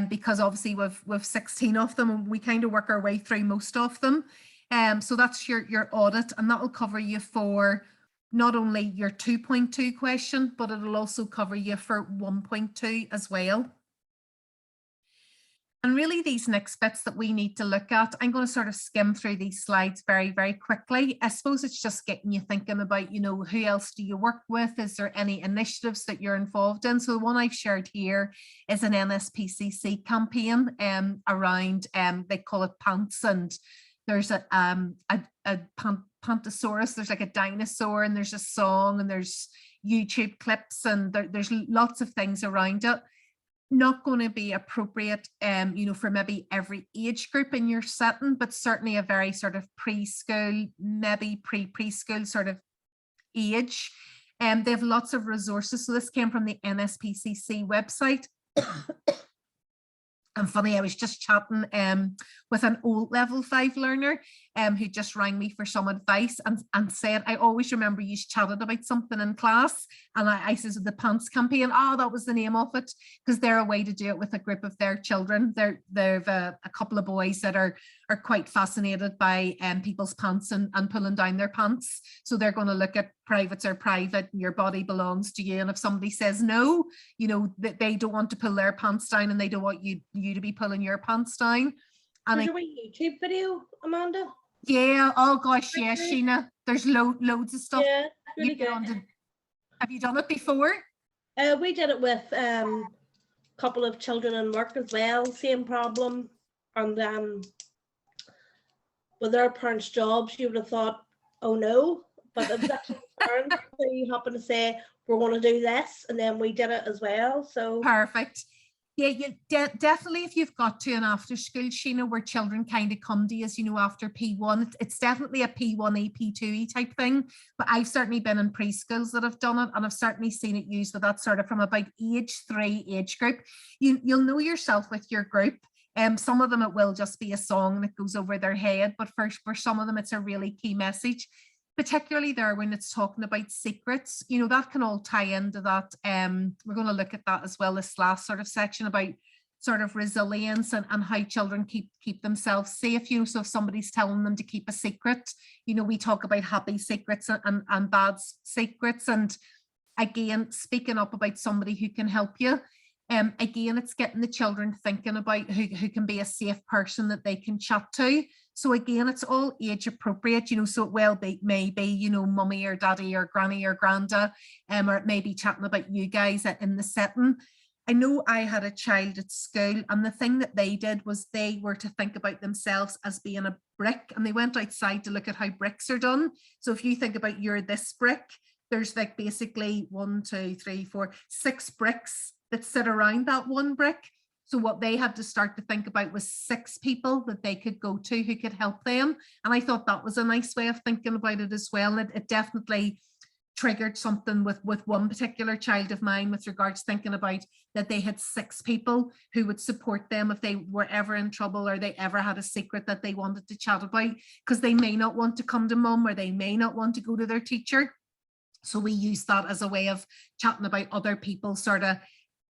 Because obviously we've 16 of them and we kind of work our way through most of them. So that's your audit, and that will cover you for not only your 2.2 question, but it'll also cover you for 1.2 as well. And really these next bits that we need to look at, I'm going to sort of skim through these slides very, very quickly. I suppose it's just getting you thinking about, you know, who else do you work with? Is there any initiatives that you're involved in? So the one I've shared here is an NSPCC campaign around, they call it Pants, and there's a Pantosaurus, there's like a dinosaur, and there's a song, and there's YouTube clips, and there's lots of things around it. Not going to be appropriate, you know, for maybe every age group in your setting, but certainly a very sort of preschool, maybe preschool sort of age. They have lots of resources. So this came from the NSPCC website. And funny, I was just chatting with an old level 5 learner who just rang me for some advice and said, I always remember you chatted about something in class. And I says, the Pants campaign, oh, that was the name of it, because they're a way to do it with a group of their children. They've a couple of boys that are quite fascinated by people's pants and pulling down their pants. So they're going to look at privates are private, your body belongs to you. And if somebody says no, you know, that they don't want to pull their pants down and they don't want you to be pulling your pants down. And there's a wee YouTube video, Amanda. Yeah, oh gosh, yeah, Sheena. There's loads of stuff. Yeah, really good. Have you done it before? We did it with a couple of children in work as well, same problem. And with their parents' jobs, you would have thought, oh no, but it was actually parents who happened to say, we're going to do this, and then we did it as well. So perfect. Yeah, you definitely, if you've got to an after school, Sheena, where children kind of come to you, as you know, after P1, it's definitely a P1E, P2E type thing. But I've certainly been in preschools that have done it, and I've certainly seen it used with that sort of from about age 3 age group. You'll know yourself with your group. Some of them it will just be a song that goes over their head, but for some of them it's a really key message. Particularly there when it's talking about secrets, you know, that can all tie into that. We're going to look at that as well, this last sort of section about sort of resilience and how children keep themselves safe. You know, so if somebody's telling them to keep a secret, you know, we talk about happy secrets and bad secrets. And again, speaking up about somebody who can help you. Again, it's getting the children thinking about who can be a safe person that they can chat to. So again, it's all age appropriate, you know, so it may be, you know, mummy or daddy or granny or granda, or it may be chatting about you guys in the setting. I know I had a child at school, and the thing that they did was they were to think about themselves as being a brick, and they went outside to look at how bricks are done. So if you think about you're this brick, there's like basically 1, 2, 3, 4, 6 bricks that sit around that one brick. So what they had to start to think about was 6 people that they could go to who could help them. And I thought that was a nice way of thinking about it as well. And it definitely triggered something with one particular child of mine with regards to thinking about that they had 6 people who would support them if they were ever in trouble or they ever had a secret that they wanted to chat about, because they may not want to come to mum or they may not want to go to their teacher. So we use that as a way of chatting about other people, sort of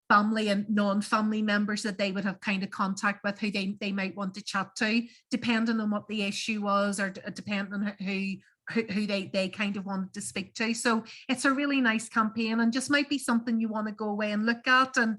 family and non-family members that they would have kind of contact with, who they might want to chat to, depending on what the issue was or depending on who they kind of wanted to speak to. So it's a really nice campaign and just might be something you want to go away and look at. And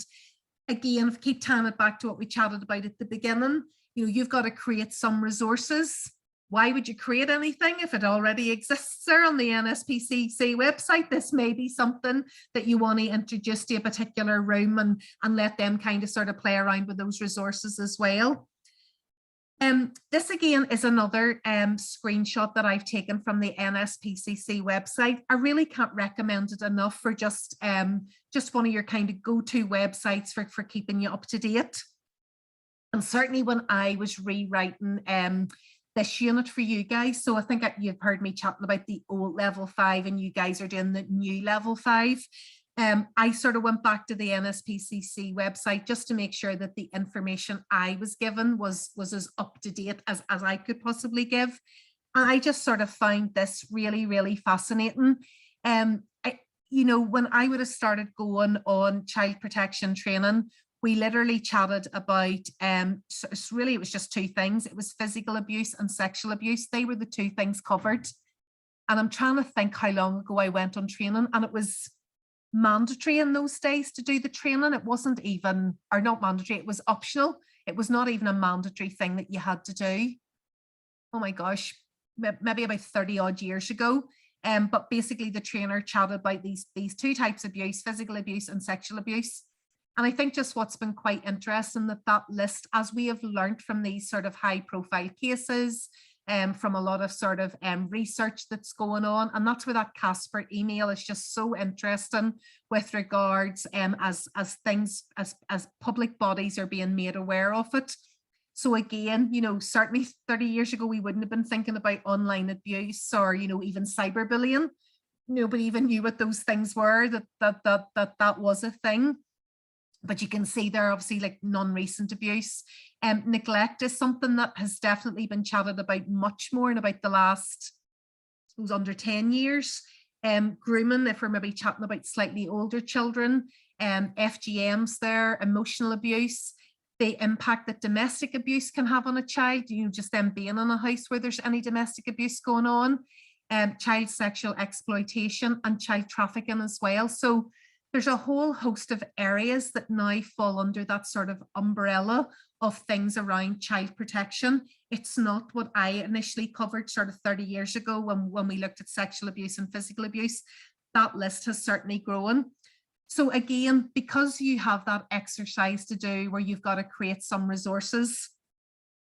again, keep tying it back to what we chatted about at the beginning, you know, you've got to create some resources. Why would you create anything if it already exists there on the NSPCC website? This may be something that you want to introduce to a particular room and let them kind of sort of play around with those resources as well. This again is another screenshot that I've taken from the NSPCC website. I really can't recommend it enough for just one of your kind of go-to websites for keeping you up to date. And certainly when I was rewriting this unit for you guys. So I think you've heard me chatting about the old level 5 and you guys are doing the new level 5. I sort of went back to the NSPCC website just to make sure that the information I was given was as up to date as I could possibly give. And I just sort of found this really, really fascinating. You know, when I would have started going on child protection training, we literally chatted about, so really it was just 2 things. It was physical abuse and sexual abuse. They were the 2 things covered. And I'm trying to think how long ago I went on training, and it was mandatory in those days to do the training. It wasn't even, or not mandatory, it was optional. It was not even a mandatory thing that you had to do. Oh my gosh, maybe about 30 odd years ago. But basically the trainer chatted about these 2 types of abuse, physical abuse and sexual abuse. And I think just what's been quite interesting that list, as we have learned from these sort of high profile cases, from a lot of sort of research that's going on, and that's where that Casper email is just so interesting with regards as things, as public bodies are being made aware of it. So again, you know, certainly 30 years ago, we wouldn't have been thinking about online abuse or, you know, even cyberbullying. Nobody even knew what those things were, that was a thing. But you can see there obviously like non-recent abuse. Neglect is something that has definitely been chatted about much more in about the last, I suppose, under 10 years. Grooming, if we're maybe chatting about slightly older children, FGMs there, emotional abuse, the impact that domestic abuse can have on a child, you know, just them being in a house where there's any domestic abuse going on, child sexual exploitation and child trafficking as well. So there's a whole host of areas that now fall under that sort of umbrella of things around child protection. It's not what I initially covered sort of 30 years ago when we looked at sexual abuse and physical abuse. That list has certainly grown. So again, because you have that exercise to do where you've got to create some resources,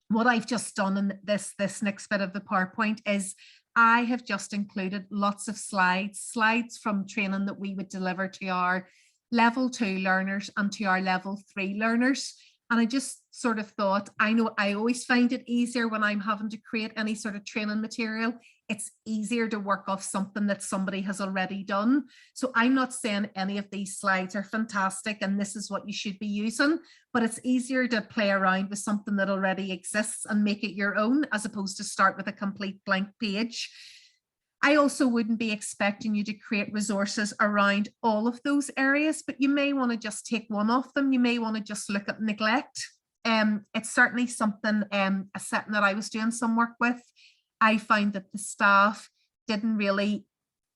what I've just done in this next bit of the PowerPoint is I have just included lots of slides from training that we would deliver to our level 2 learners and to our level 3 learners. And I just sort of thought, I know I always find it easier when I'm having to create any sort of training material. It's easier to work off something that somebody has already done. So I'm not saying any of these slides are fantastic and this is what you should be using, but it's easier to play around with something that already exists and make it your own, as opposed to start with a complete blank page. I also wouldn't be expecting you to create resources around all of those areas, but you may want to just take one of them. You may want to just look at neglect. It's certainly something, a setting that I was doing some work with. I found that the staff didn't really,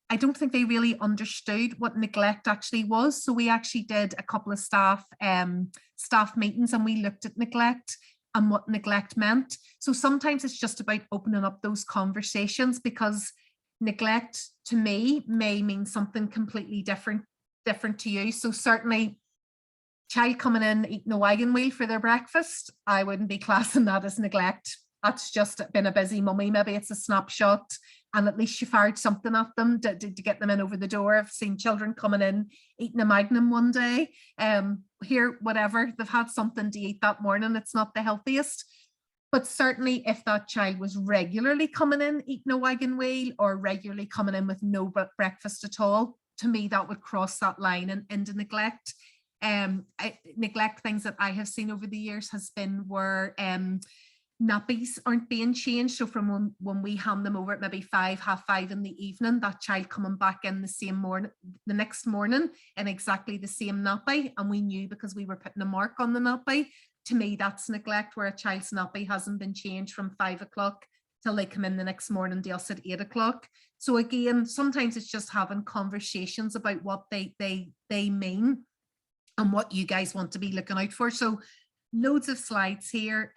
I don't think they really understood what neglect actually was. So we actually did a couple of staff meetings and we looked at neglect and what neglect meant. So sometimes it's just about opening up those conversations, because neglect to me may mean something completely different to you. So certainly child coming in eating a wagon wheel for their breakfast, I wouldn't be classing that as neglect. That's just been a busy mummy. Maybe it's a snapshot and at least you fired something at them to get them in over the door. I've seen children coming in eating a Magnum one day, here, whatever, they've had something to eat that morning. It's not the healthiest. But certainly if that child was regularly coming in eating a wagon wheel or regularly coming in with no breakfast at all, to me that would cross that line and into neglect. Neglect things that I have seen over the years has been where nappies aren't being changed. So from when we hand them over at maybe 5:30 in the evening, that child coming back in the next morning in exactly the same nappy, and we knew because we were putting a mark on the nappy. To me, that's neglect, where a child's nappy hasn't been changed from 5 o'clock till they come in the next morning to us at 8 o'clock. So again, sometimes it's just having conversations about what they mean and what you guys want to be looking out for. So loads of slides here,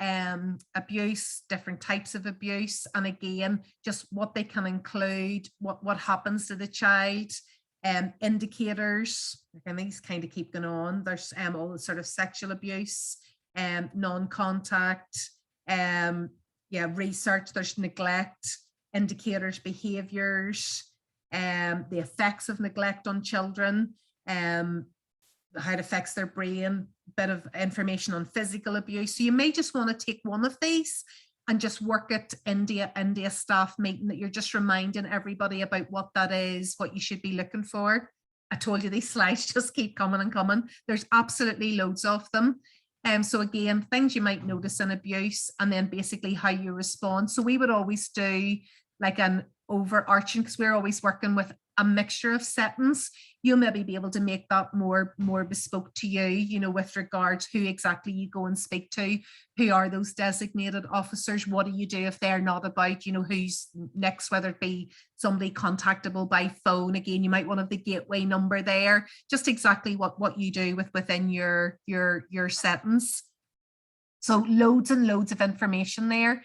abuse, different types of abuse, and again, just what they can include, what happens to the child, indicators, and these kind of keep going on. There's all the sort of sexual abuse, non-contact, research, there's neglect, indicators, behaviors, the effects of neglect on children, how it affects their brain, bit of information on physical abuse. So you may just want to take one of these and just work it into a staff meeting, that you're just reminding everybody about what that is, what you should be looking for. I told you these slides just keep coming and coming. There's absolutely loads of them. So again, things you might notice in abuse, and then basically how you respond. So we would always do like an overarching, because we're always working with a mixture of settings. You'll maybe be able to make that more bespoke to you, you know, with regards who exactly you go and speak to, who are those designated officers, what do you do if they're not about, you know, who's next, whether it be somebody contactable by phone. Again, you might want to have the gateway number there, just exactly what you do within your settings. So loads and loads of information there.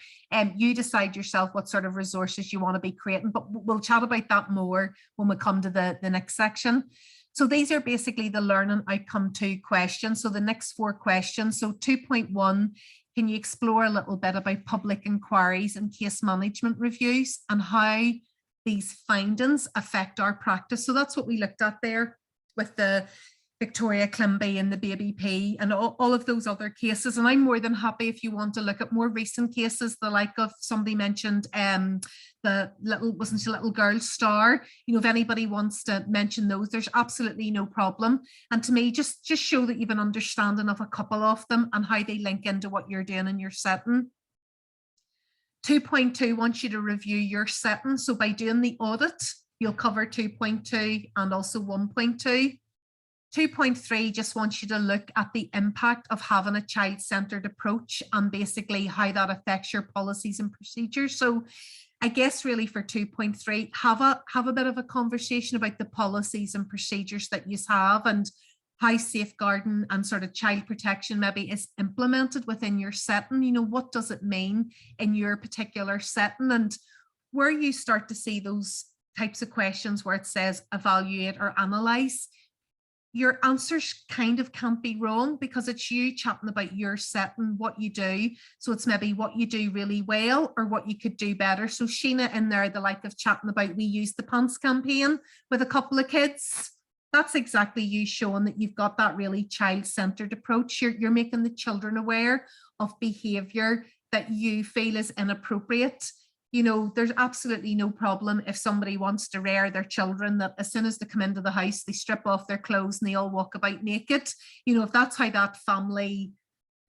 You decide yourself what sort of resources you want to be creating, but we'll chat about that more when we come to the next section. So these are basically the learning outcome 2 questions. So the next 4 questions. So 2.1, can you explore a little bit about public inquiries and case management reviews and how these findings affect our practice? So that's what we looked at there with the Victoria Climby and the Baby P and all of those other cases. And I'm more than happy if you want to look at more recent cases, the like of, somebody mentioned the little girl Star, you know, if anybody wants to mention those, there's absolutely no problem. And to me, just show that you've an understanding of a couple of them and how they link into what you're doing in your setting. 2.2 wants you to review your setting. So by doing the audit, you'll cover 2.2 and also 1.2. 2.3 just wants you to look at the impact of having a child-centered approach and basically how that affects your policies and procedures. So I guess really for 2.3, have a bit of a conversation about the policies and procedures that you have and how safeguarding and sort of child protection maybe is implemented within your setting. You know, what does it mean in your particular setting? And where you start to see those types of questions where it says evaluate or analyze, your answers kind of can't be wrong because it's you chatting about your setting, what you do. So it's maybe what you do really well or what you could do better. So Sheena in there, the like of chatting about, we used the pants campaign with a couple of kids. That's exactly you showing that you've got that really child-centered approach. You're making the children aware of behavior that you feel is inappropriate. You know, there's absolutely no problem if somebody wants to rear their children that as soon as they come into the house, they strip off their clothes and they all walk about naked. You know, if that's how that family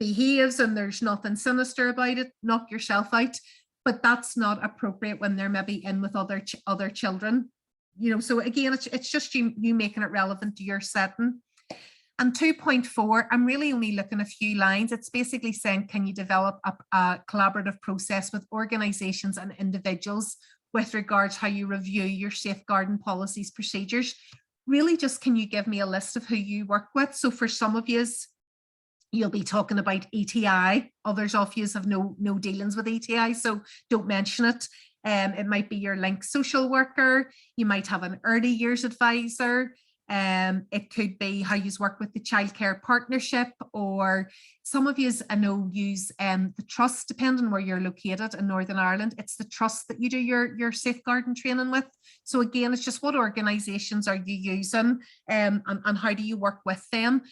behaves and there's nothing sinister about it, knock yourself out. But that's not appropriate when they're maybe in with other children. You know, so again, it's just you making it relevant to your setting. And 2.4, I'm really only looking a few lines. It's basically saying, can you develop a collaborative process with organizations and individuals with regards how you review your safeguarding policies, procedures? Really just, can you give me a list of who you work with? So for some of you, you'll be talking about ETI. Others of you have no dealings with ETI, so don't mention it. It might be your Link social worker. You might have an early years advisor. It could be how you work with the childcare partnership, or some of you I know use the trust, depending where you're located in Northern Ireland. It's the trust that you do your safeguarding training with. So again, it's just what organizations are you using and how do you work with them.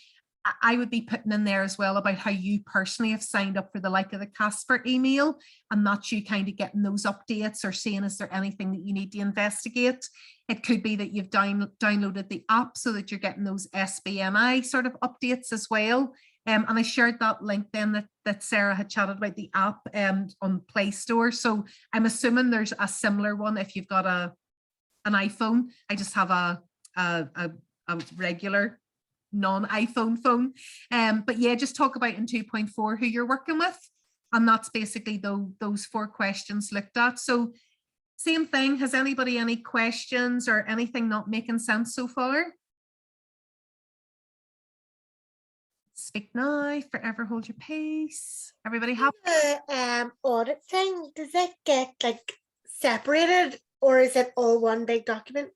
I would be putting in there as well about how you personally have signed up for the like of the Casper email, and that's you kind of getting those updates or seeing is there anything that you need to investigate. It could be that you've downloaded the app so that you're getting those SBNI sort of updates as well. And I shared that link then that Sarah had chatted about the app on Play Store. So I'm assuming there's a similar one if you've got an iPhone. I just have a regular non-iPhone phone. But yeah, just talk about in 2.4 who you're working with. And that's basically those 4 questions looked at. So same thing, has anybody any questions or anything not making sense so far? Speak now, forever hold your pace. Everybody happy? The audit thing, does it get like separated or is it all one big document?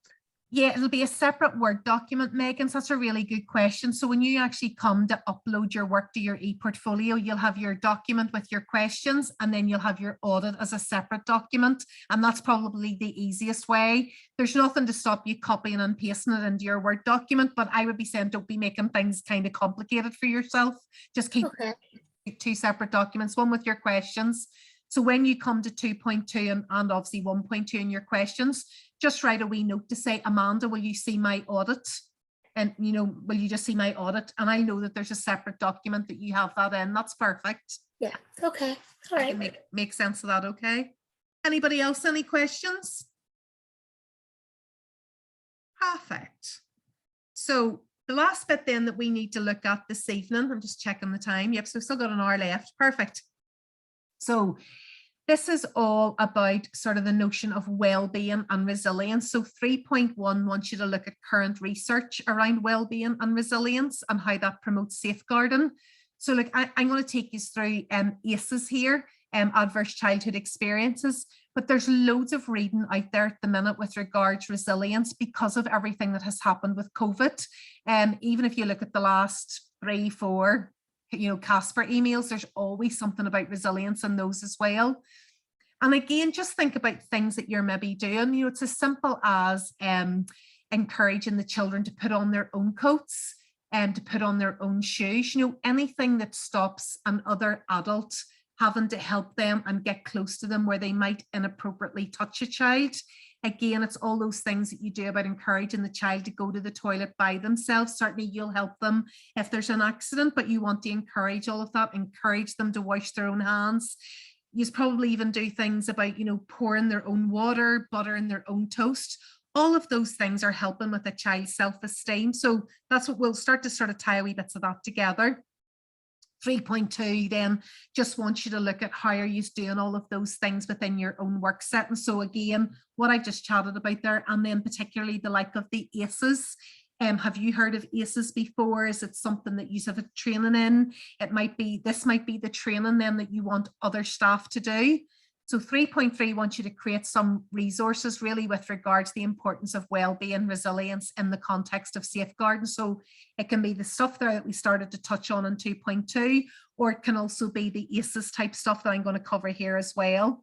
Yeah, it'll be a separate Word document, Megan. So that's a really good question. So when you actually come to upload your work to your ePortfolio, you'll have your document with your questions, and then you'll have your audit as a separate document. And that's probably the easiest way. There's nothing to stop you copying and pasting it into your Word document, but I would be saying don't be making things kind of complicated for yourself. Just keep 2 separate documents, one with your questions. So when you come to 2.2 and obviously 1.2 in your questions, just write a wee note to say, Amanda, will you see my audit? And, you know, will you just see my audit? And I know that there's a separate document that you have that in. That's perfect. Yeah, okay, all I can right. make sense of that, okay? Anybody else, any questions? Perfect. So the last bit then that we need to look at this evening, I'm just checking the time. Yep, so we've still got an hour left. Perfect. So this is all about sort of the notion of well-being and resilience. So 3.1 wants you to look at current research around well-being and resilience and how that promotes safeguarding. So look, I'm going to take you through ACEs here, adverse childhood experiences, but there's loads of reading out there at the minute with regards to resilience because of everything that has happened with COVID. Even if you look at the last 3, 4, you know, Casper emails, there's always something about resilience in those as well. And again, just think about things that you're maybe doing. You know, it's as simple as encouraging the children to put on their own coats and to put on their own shoes. You know, anything that stops an other adult having to help them and get close to them where they might inappropriately touch a child. Again, it's all those things that you do about encouraging the child to go to the toilet by themselves. Certainly you'll help them if there's an accident, but you want to encourage all of that, encourage them to wash their own hands. You probably even do things about, you know, pouring their own water, buttering their own toast. All of those things are helping with a child's self-esteem. So that's what we'll start to sort of tie a wee bits of that together. 3.2 then just wants you to look at how are you doing all of those things within your own work setting. So again, what I just chatted about there, and then particularly the like of the ACEs. Have you heard of ACEs before? Is it something that you have a training in? It might be, this might be the training then that you want other staff to do. So 3.3 wants you to create some resources really with regards to the importance of well-being, resilience in the context of safeguarding. So it can be the stuff there that we started to touch on in 2.2, or it can also be the ACEs type stuff that I'm going to cover here as well.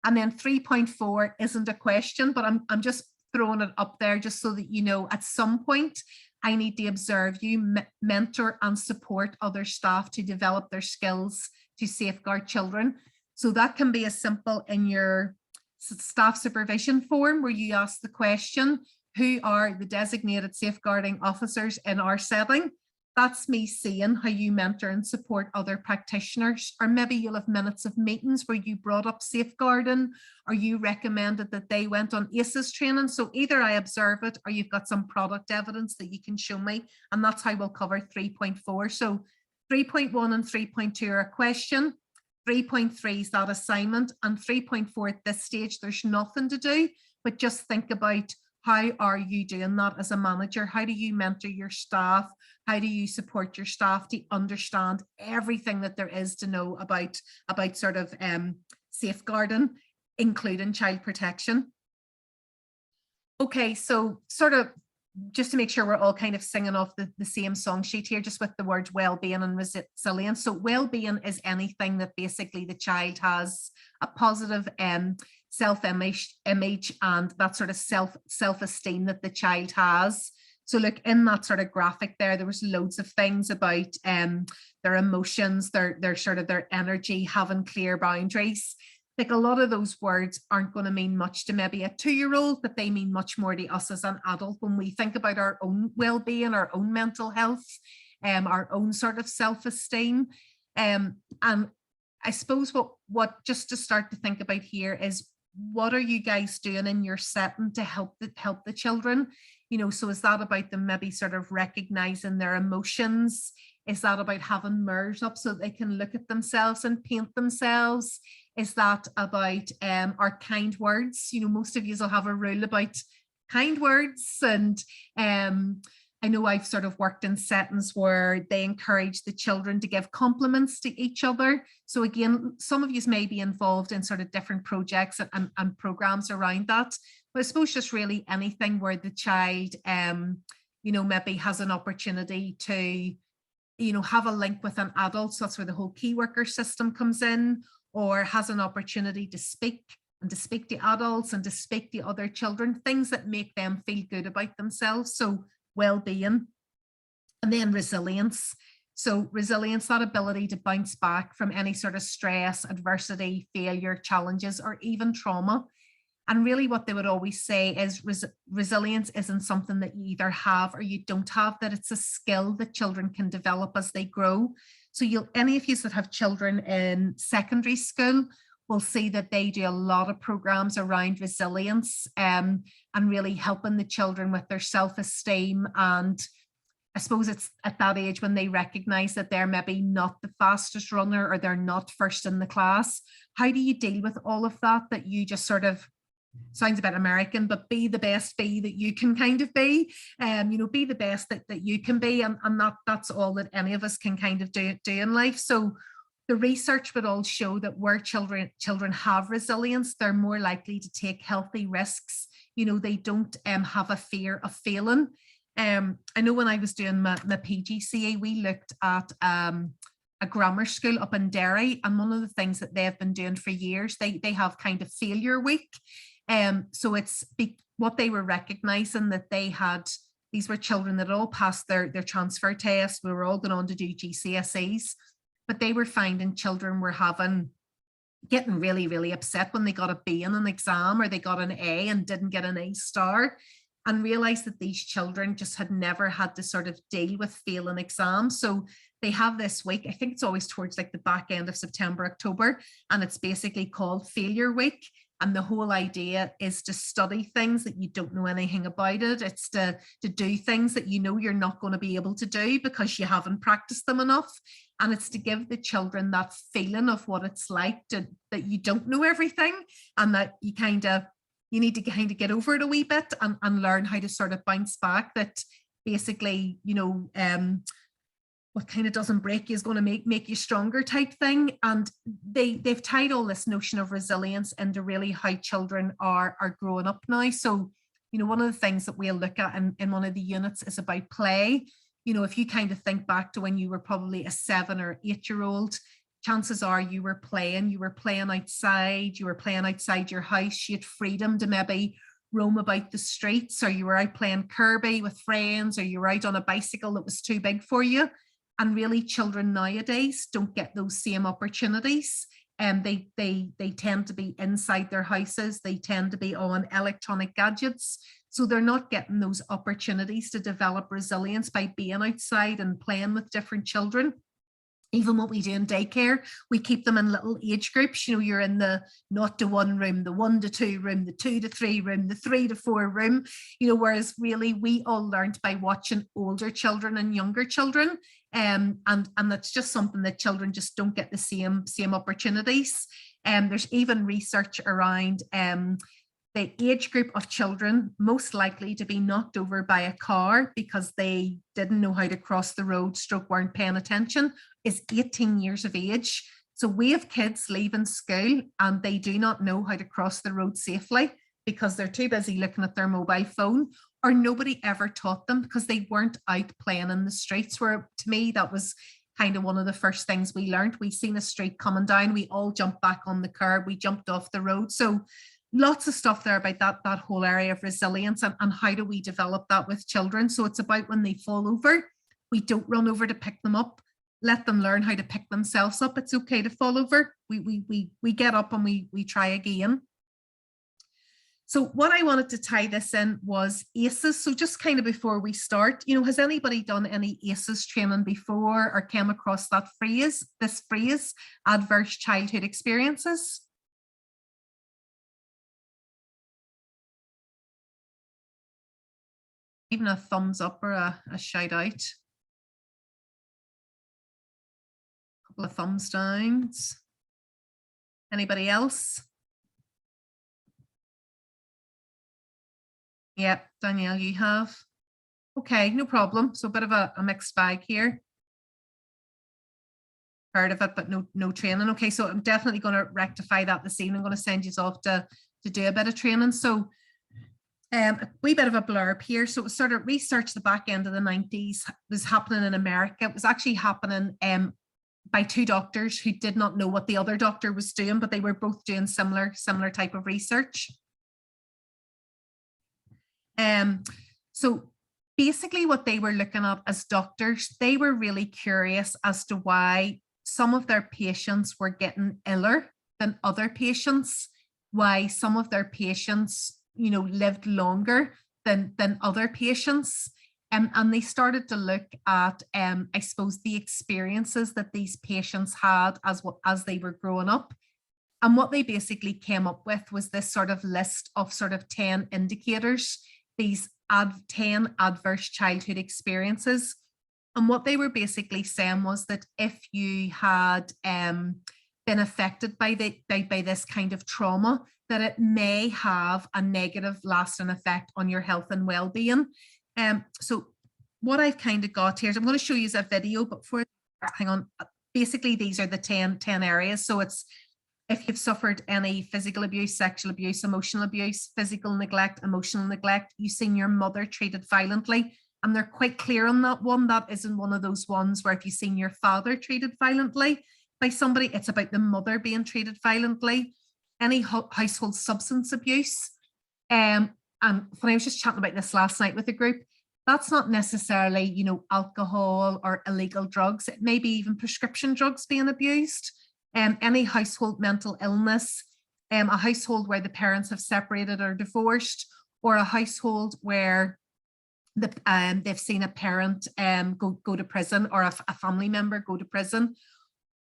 And then 3.4 isn't a question, but I'm just throwing it up there just so that you know at some point I need to observe you, mentor and support other staff to develop their skills to safeguard children. So that can be as simple in your staff supervision form where you ask the question, who are the designated safeguarding officers in our setting? That's me seeing how you mentor and support other practitioners, or maybe you'll have minutes of meetings where you brought up safeguarding, or you recommended that they went on ACEs training. So either I observe it or you've got some product evidence that you can show me, and that's how we'll cover 3.4. So 3.1 and 3.2 are a question. 3.3 is that assignment, and 3.4 at this stage, there's nothing to do, but just think about how are you doing that as a manager? How do you mentor your staff? How do you support your staff to understand everything that there is to know about sort of safeguarding, including child protection? Okay, so sort of just to make sure we're all kind of singing off the same song sheet here, just with the words well-being and resilience. So well-being is anything that basically the child has a positive self-image and that sort of self-esteem that the child has. So look, in that sort of graphic there was loads of things about their emotions, their sort of their energy, having clear boundaries. Like a lot of those words aren't going to mean much to maybe a 2-year-old, but they mean much more to us as an adult when we think about our own well-being, our own mental health, our own sort of self-esteem. And I suppose what just to start to think about here is, what are you guys doing in your setting to help the children? You know, so is that about them maybe sort of recognizing their emotions? Is that about having mirrors up so they can look at themselves and paint themselves? Is that about our kind words? You know, most of you will have a rule about kind words, and I know I've sort of worked in settings where they encourage the children to give compliments to each other. So again, some of you may be involved in sort of different projects and programs around that. But I suppose just really anything where the child, you know, maybe has an opportunity to, you know, have a link with an adult. So that's where the whole key worker system comes in, or has an opportunity to speak to adults and to speak to other children, things that make them feel good about themselves. So well-being. And then resilience. So resilience, that ability to bounce back from any sort of stress, adversity, failure, challenges, or even trauma. And really what they would always say is resilience isn't something that you either have or you don't have, that it's a skill that children can develop as they grow. So any of you that have children in secondary school will see that they do a lot of programs around resilience, and really helping the children with their self-esteem. And I suppose it's at that age when they recognize that they're maybe not the fastest runner or they're not first in the class. How do you deal with all of that, that you just sort of, sounds a bit American, but be the best be that you can kind of be, be the best that you can be. And that's all that any of us can kind of do in life. So the research would all show that where children have resilience, they're more likely to take healthy risks. They don't have a fear of failing. I know when I was doing my PGCE, we looked at a grammar school up in Derry, and one of the things that they've been doing for years, they have kind of failure week. So it's what they were recognizing, that these were children that all passed their transfer test. We were all going on to do GCSEs, but they were finding children were getting really, really upset when they got a B in an exam, or they got an A and didn't get an A star, and realized that these children just had never had to sort of deal with failing exams. So they have this week, I think it's always towards like the back end of September, October, and it's basically called Failure Week. And the whole idea is to study things that you don't know anything about it. It's to do things that you're not going to be able to do because you haven't practiced them enough. And it's to give the children that feeling of what it's like that you don't know everything, and that you need to kind of get over it a wee bit and learn how to sort of bounce back. That basically, what kind of doesn't break you is going to make you stronger type thing. And they've tied all this notion of resilience into really how children are growing up now. So, one of the things that we'll look at in one of the units is about play. If you kind of think back to when you were probably a 7 or 8-year-old, chances are you were playing outside, you were playing outside your house, you had freedom to maybe roam about the streets, or you were out playing Kirby with friends, or you were out on a bicycle that was too big for you. And really, children nowadays don't get those same opportunities. They tend to be inside their houses. They tend to be on electronic gadgets. So they're not getting those opportunities to develop resilience by being outside and playing with different children. Even what we do in daycare, we keep them in little age groups. You're in the 0 to 1 room, the 1 to 2 room, the 2 to 3 room, the 3 to 4 room, whereas really we all learned by watching older children and younger children. And that's just something that children just don't get the same opportunities. There's even research around the age group of children most likely to be knocked over by a car because they didn't know how to cross the road, weren't paying attention, is 18 years of age. So we have kids leaving school and they do not know how to cross the road safely because they're too busy looking at their mobile phone, or nobody ever taught them because they weren't out playing in the streets. Where to me, that was kind of one of the first things we learned. We seen a street coming down, we all jumped back on the curb, we jumped off the road. So lots of stuff there about that whole area of resilience and how do we develop that with children. So it's about when they fall over, we don't run over to pick them up, let them learn how to pick themselves up. It's okay to fall over. We get up and we try again. So what I wanted to tie this in was ACEs. So just kind of before we start, has anybody done any ACEs training before or came across this phrase, adverse childhood experiences? Even a thumbs up or a shout out. A couple of thumbs downs. Anybody else? Yeah, Danielle, you have. Okay, no problem. So a bit of a mixed bag here. Heard of it, but no training. Okay, so I'm definitely going to rectify that this evening. I'm going to send you off to do a bit of training. So a wee bit of a blurb here. So it was sort of research the back end of the 90s was happening in America. It was actually happening by 2 doctors who did not know what the other doctor was doing, but they were both doing similar type of research. So basically what they were looking at as doctors, they were really curious as to why some of their patients were getting iller than other patients, why some of their patients, you know, lived longer than other patients. And they started to look at, I suppose, the experiences that these patients had as they were growing up. And what they basically came up with was this sort of list of sort of 10 indicators, these 10 adverse childhood experiences. And what they were basically saying was that if you had been affected by this kind of trauma, that it may have a negative lasting effect on your health and well-being. So what I've kind of got here is I'm going to show you a video, but for hang on, basically these are the 10 areas. So it's if you've suffered any physical abuse, sexual abuse, emotional abuse, physical neglect, emotional neglect, you've seen your mother treated violently, and they're quite clear on that one. That isn't one of those ones where if you've seen your father treated violently by somebody, it's about the mother being treated violently. Any household substance abuse. And when I was just chatting about this last night with the group, that's not necessarily, you know, alcohol or illegal drugs. It may be even prescription drugs being abused. Any household mental illness, a household where the parents have separated or divorced, or a household where they've seen a parent go to prison, or a family member go to prison.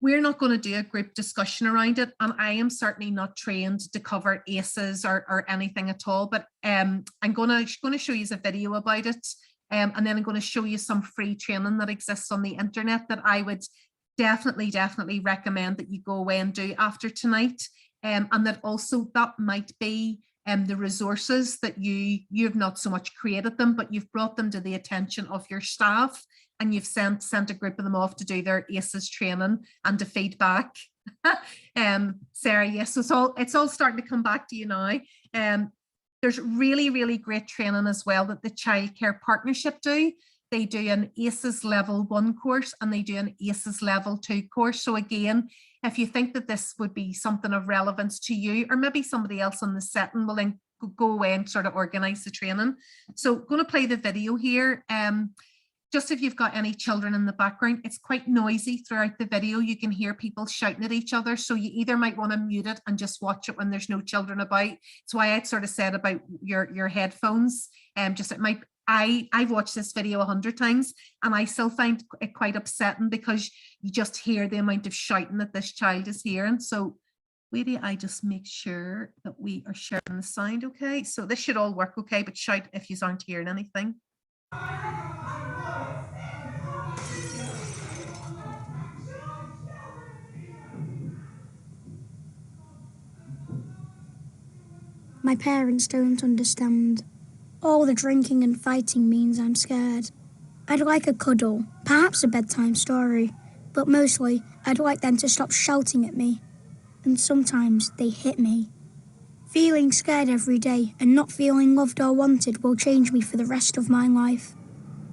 We're not going to do a group discussion around it, and I am certainly not trained to cover ACEs or anything at all, but I'm going to show you a video about it, and then I'm going to show you some free training that exists on the internet that I would definitely recommend that you go away and do after tonight, and that also that might be the resources that you've not so much created them, but you've brought them to the attention of your staff, and you've sent a group of them off to do their ACEs training and to feedback. Sarah, yes, so it's all starting to come back to you now. There's really great training as well that the Childcare Partnership do. They do an ACEs Level 1 course and they do an ACEs Level 2 course. So again, if you think that this would be something of relevance to you, or maybe somebody else on the setting, will then go away and sort of organise the training. So I'm going to play the video here. Just if you've got any children in the background, it's quite noisy throughout the video. You can hear people shouting at each other. So you either might want to mute it and just watch it when there's no children about. It's why I'd sort of said about your headphones. Just it might, I've watched this video 100 times and I still find it quite upsetting because you just hear the amount of shouting that this child is hearing. So maybe I just make sure that we are sharing the sound okay. So this should all work okay, but shout if you aren't hearing anything. My parents don't understand. All the drinking and fighting means I'm scared. I'd like a cuddle, perhaps a bedtime story, but mostly I'd like them to stop shouting at me. And sometimes they hit me. Feeling scared every day and not feeling loved or wanted will change me for the rest of my life.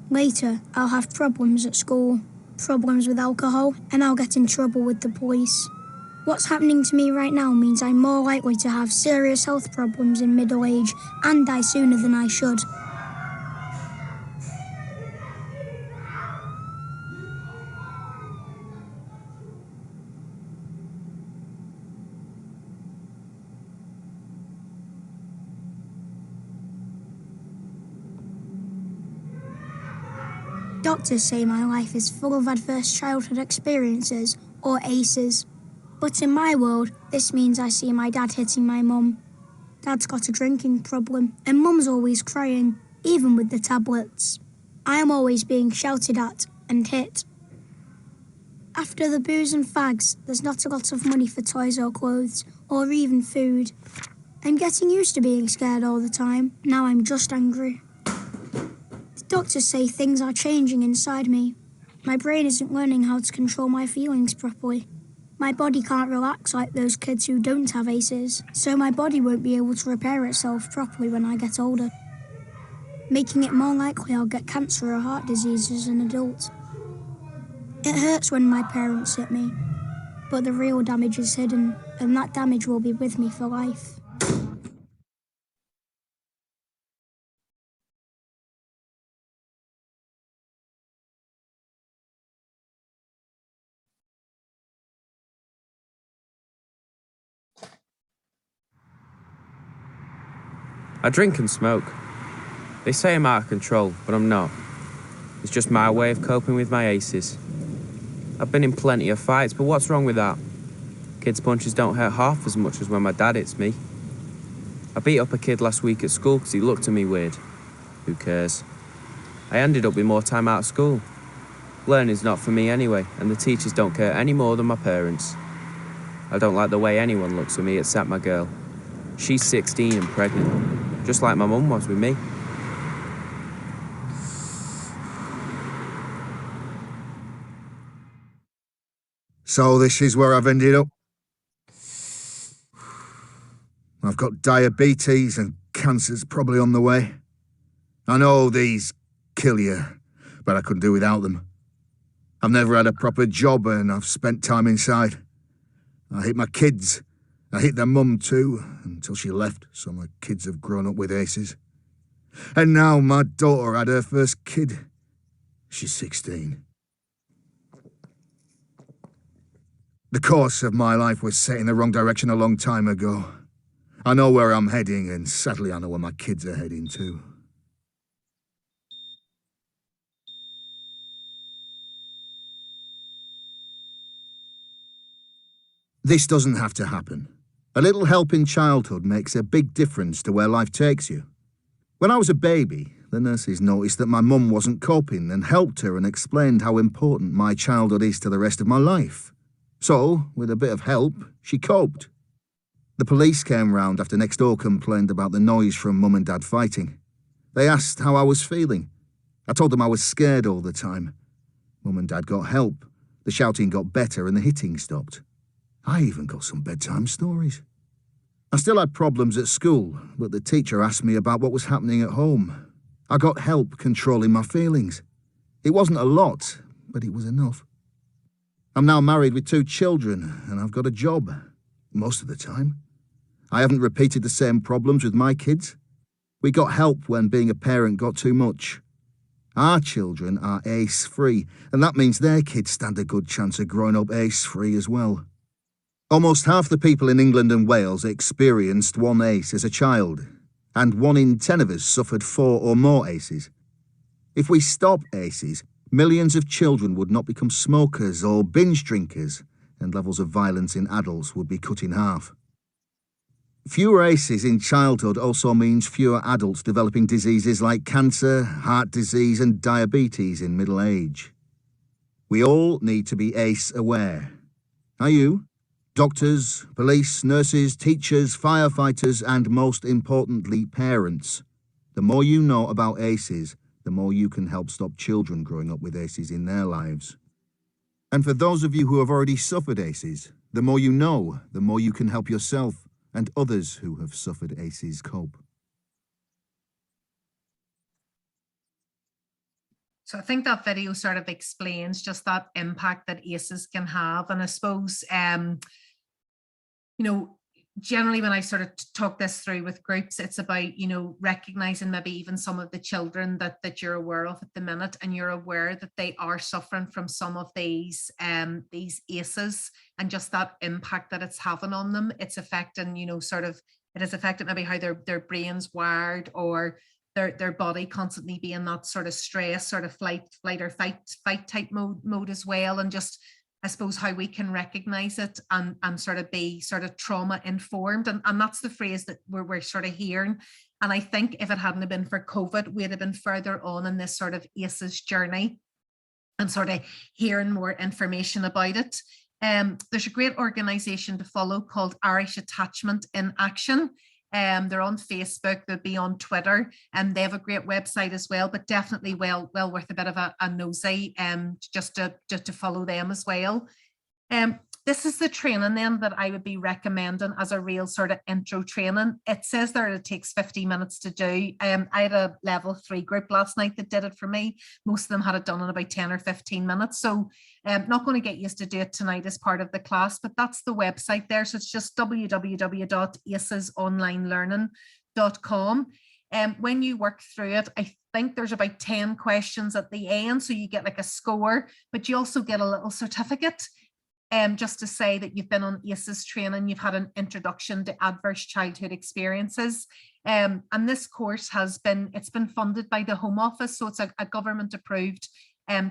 Later, I'll have problems at school, problems with alcohol, and I'll get in trouble with the police. What's happening to me right now means I'm more likely to have serious health problems in middle age and die sooner than I should. Doctors say my life is full of adverse childhood experiences, or ACEs. But in my world, this means I see my dad hitting my mum. Dad's got a drinking problem, and mum's always crying, even with the tablets. I am always being shouted at and hit. After the booze and fags, there's not a lot of money for toys or clothes, or even food. I'm getting used to being scared all the time. Now I'm just angry. The doctors say things are changing inside me. My brain isn't learning how to control my feelings properly. My body can't relax like those kids who don't have ACEs, so my body won't be able to repair itself properly when I get older, making it more likely I'll get cancer or heart disease as an adult. It hurts when my parents hit me, but the real damage is hidden, and that damage will be with me for life. I drink and smoke. They say I'm out of control, but I'm not. It's just my way of coping with my aces. I've been in plenty of fights, but what's wrong with that? Kids' punches don't hurt half as much as when my dad hits me. I beat up a kid last week at school because he looked at me weird. Who cares? I ended up with more time out of school. Learning's not for me anyway, and the teachers don't care any more than my parents. I don't like the way anyone looks at me except my girl. She's 16 and pregnant, just like my mum was with me. So this is where I've ended up. I've got diabetes and cancer's probably on the way. I know these kill you, but I couldn't do without them. I've never had a proper job and I've spent time inside. I hate my kids. I hate their mum too, until she left, so my kids have grown up with aces. And now my daughter had her first kid. She's 16. The course of my life was set in the wrong direction a long time ago. I know where I'm heading, and sadly I know where my kids are heading too. This doesn't have to happen. A little help in childhood makes a big difference to where life takes you. When I was a baby, the nurses noticed that my mum wasn't coping and helped her and explained how important my childhood is to the rest of my life. So, with a bit of help, she coped. The police came round after next door complained about the noise from Mum and Dad fighting. They asked how I was feeling. I told them I was scared all the time. Mum and Dad got help. The shouting got better and the hitting stopped. I even got some bedtime stories. I still had problems at school, but the teacher asked me about what was happening at home. I got help controlling my feelings. It wasn't a lot, but it was enough. I'm now married with 2 children, and I've got a job, most of the time. I haven't repeated the same problems with my kids. We got help when being a parent got too much. Our children are ace-free, and that means their kids stand a good chance of growing up ace-free as well. Almost half the people in England and Wales experienced 1 ace as a child, and 1 in 10 of us suffered 4 or more aces. If we stop aces, millions of children would not become smokers or binge drinkers, and levels of violence in adults would be cut in half. Fewer aces in childhood also means fewer adults developing diseases like cancer, heart disease and diabetes in middle age. We all need to be ace aware. Are you? Doctors, police, nurses, teachers, firefighters and most importantly parents. The more you know about aces, the more you can help stop children growing up with aces in their lives. And for those of you who have already suffered aces, the more you know, the more you can help yourself and others who have suffered aces cope. So I think that video sort of explains just that impact that aces can have. And I suppose, generally when I sort of talk this through with groups, it's about, recognizing maybe even some of the children that you're aware of at the minute, and you're aware that they are suffering from some of these aces, and just that impact that it's having on them. It's affecting, it has affected maybe how their brain's wired, or their body constantly being that sort of stress, sort of flight or fight type mode as well. And just, I suppose, how we can recognize it and sort of be sort of trauma informed. And that's the phrase that we're sort of hearing. And I think if it hadn't been for COVID, we'd have been further on in this sort of ACEs journey and sort of hearing more information about it. There's a great organisation to follow called Irish Attachment in Action. They're on Facebook, they'll be on Twitter, and they have a great website as well, but definitely well worth a bit of a nosy just to follow them as well. This is the training then that I would be recommending as a real sort of intro training. It says there it takes 50 minutes to do. I had a level 3 group last night that did it for me. Most of them had it done in about 10 or 15 minutes. So I'm not going to get used to do it tonight as part of the class, but that's the website there. So it's just www.acesonlinelearning.com. When you work through it, I think there's about 10 questions at the end. So you get like a score, but you also get a little certificate. just to say that you've been on ACES training, you've had an introduction to adverse childhood experiences. And this course it's been funded by the Home Office, so it's a government approved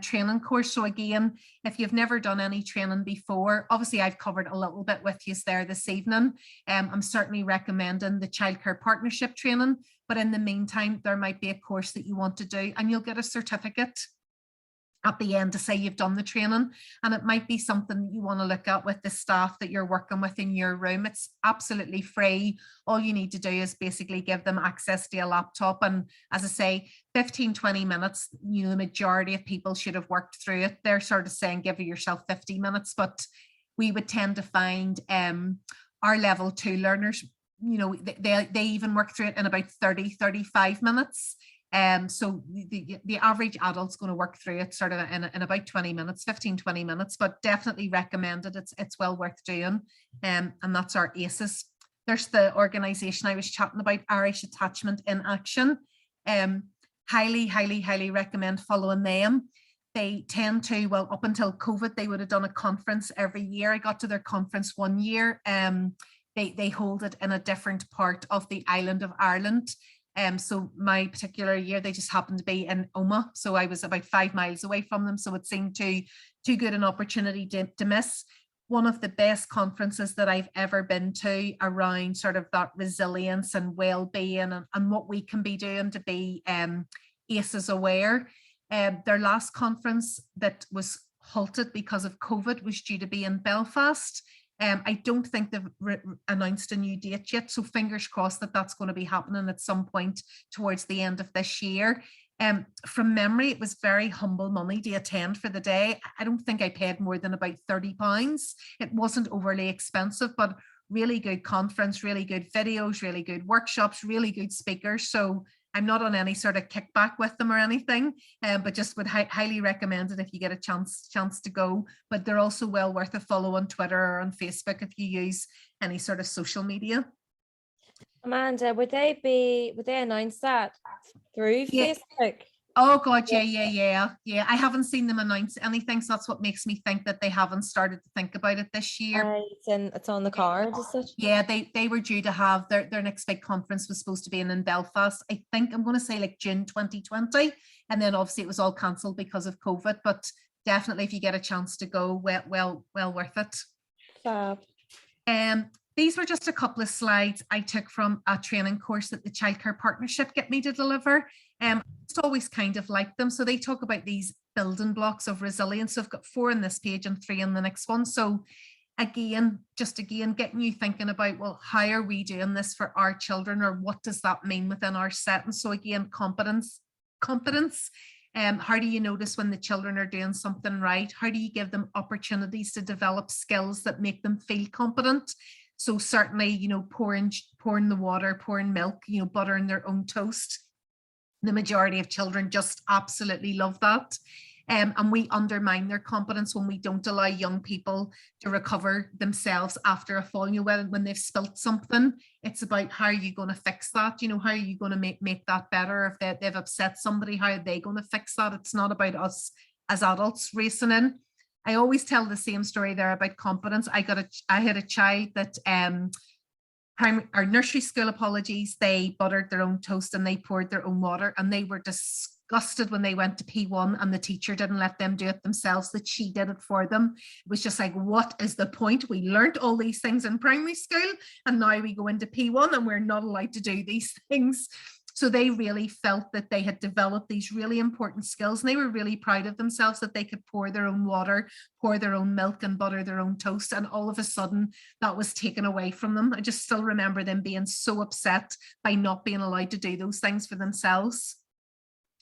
training course. So again, if you've never done any training before, obviously I've covered a little bit with you there this evening. I'm certainly recommending the childcare partnership training, but in the meantime, there might be a course that you want to do and you'll get a certificate at the end to say you've done the training, and it might be something that you want to look at with the staff that you're working with in your room. It's absolutely free. All you need to do is basically give them access to a laptop, and as I say, 15-20 minutes, you know, the majority of people should have worked through it. They're sort of saying give yourself 50 minutes, but we would tend to find our level 2 learners, you know, they even work through it in about 30-35 minutes. So the average adult's going to work through it sort of in about 20 minutes, 15-20 minutes, but definitely recommended. It's well worth doing. And that's our ACES. There's the organisation I was chatting about, Irish Attachment in Action. Highly recommend following them. They tend to, well, up until COVID, they would have done a conference every year. I got to their conference one year. They hold it in a different part of the island of Ireland. So my particular year, they just happened to be in Omagh. So I was about 5 miles away from them. So it seemed too good an opportunity to miss. One of the best conferences that I've ever been to around sort of that resilience and well-being and what we can be doing to be ACES aware. Their last conference that was halted because of COVID was due to be in Belfast. I don't think they've announced a new date yet, so fingers crossed that that's going to be happening at some point towards the end of this year. From memory, it was very humble money to attend for the day. I don't think I paid more than about £30. It wasn't overly expensive, but really good conference, really good videos, really good workshops, really good speakers. So I'm not on any sort of kickback with them or anything, but just would highly recommend it if you get a chance to go. But they're also well worth a follow on Twitter or on Facebook if you use any sort of social media. Amanda, would they announce that through Facebook? Oh God, yeah. I haven't seen them announce anything, so that's what makes me think that they haven't started to think about it this year. Right, and it's on the card, is it? Yeah, they were due to have their next big conference was supposed to be in Belfast. I think I'm going to say like June 2020, and then obviously it was all cancelled because of COVID. But definitely, if you get a chance to go, well worth it. Fab. These were just a couple of slides I took from a training course that the Childcare Partnership get me to deliver. It's always kind of like them. So they talk about these building blocks of resilience. So I've got 4 on this page and 3 on the next one. So again, getting you thinking about, well, how are we doing this for our children, or what does that mean within our setting? So again, competence. How do you notice when the children are doing something right? How do you give them opportunities to develop skills that make them feel competent? So certainly, you know, pouring the water, pouring milk, you know, buttering their own toast. The majority of children just absolutely love that. And we undermine their competence when we don't allow young people to recover themselves after a fall. You know, when they've spilt something, it's about how are you going to fix that? You know, how are you going to make that better? If they've upset somebody, how are they going to fix that? It's not about us as adults racing in. I always tell the same story there about competence. I had a child that our nursery school, apologies, they buttered their own toast and they poured their own water, and they were disgusted when they went to P1 and the teacher didn't let them do it themselves, that she did it for them. It was just like, what is the point? We learned all these things in primary school and now we go into P1 and we're not allowed to do these things. So they really felt that they had developed these really important skills, and they were really proud of themselves that they could pour their own water, pour their own milk and butter their own toast. And all of a sudden that was taken away from them. I just still remember them being so upset by not being allowed to do those things for themselves.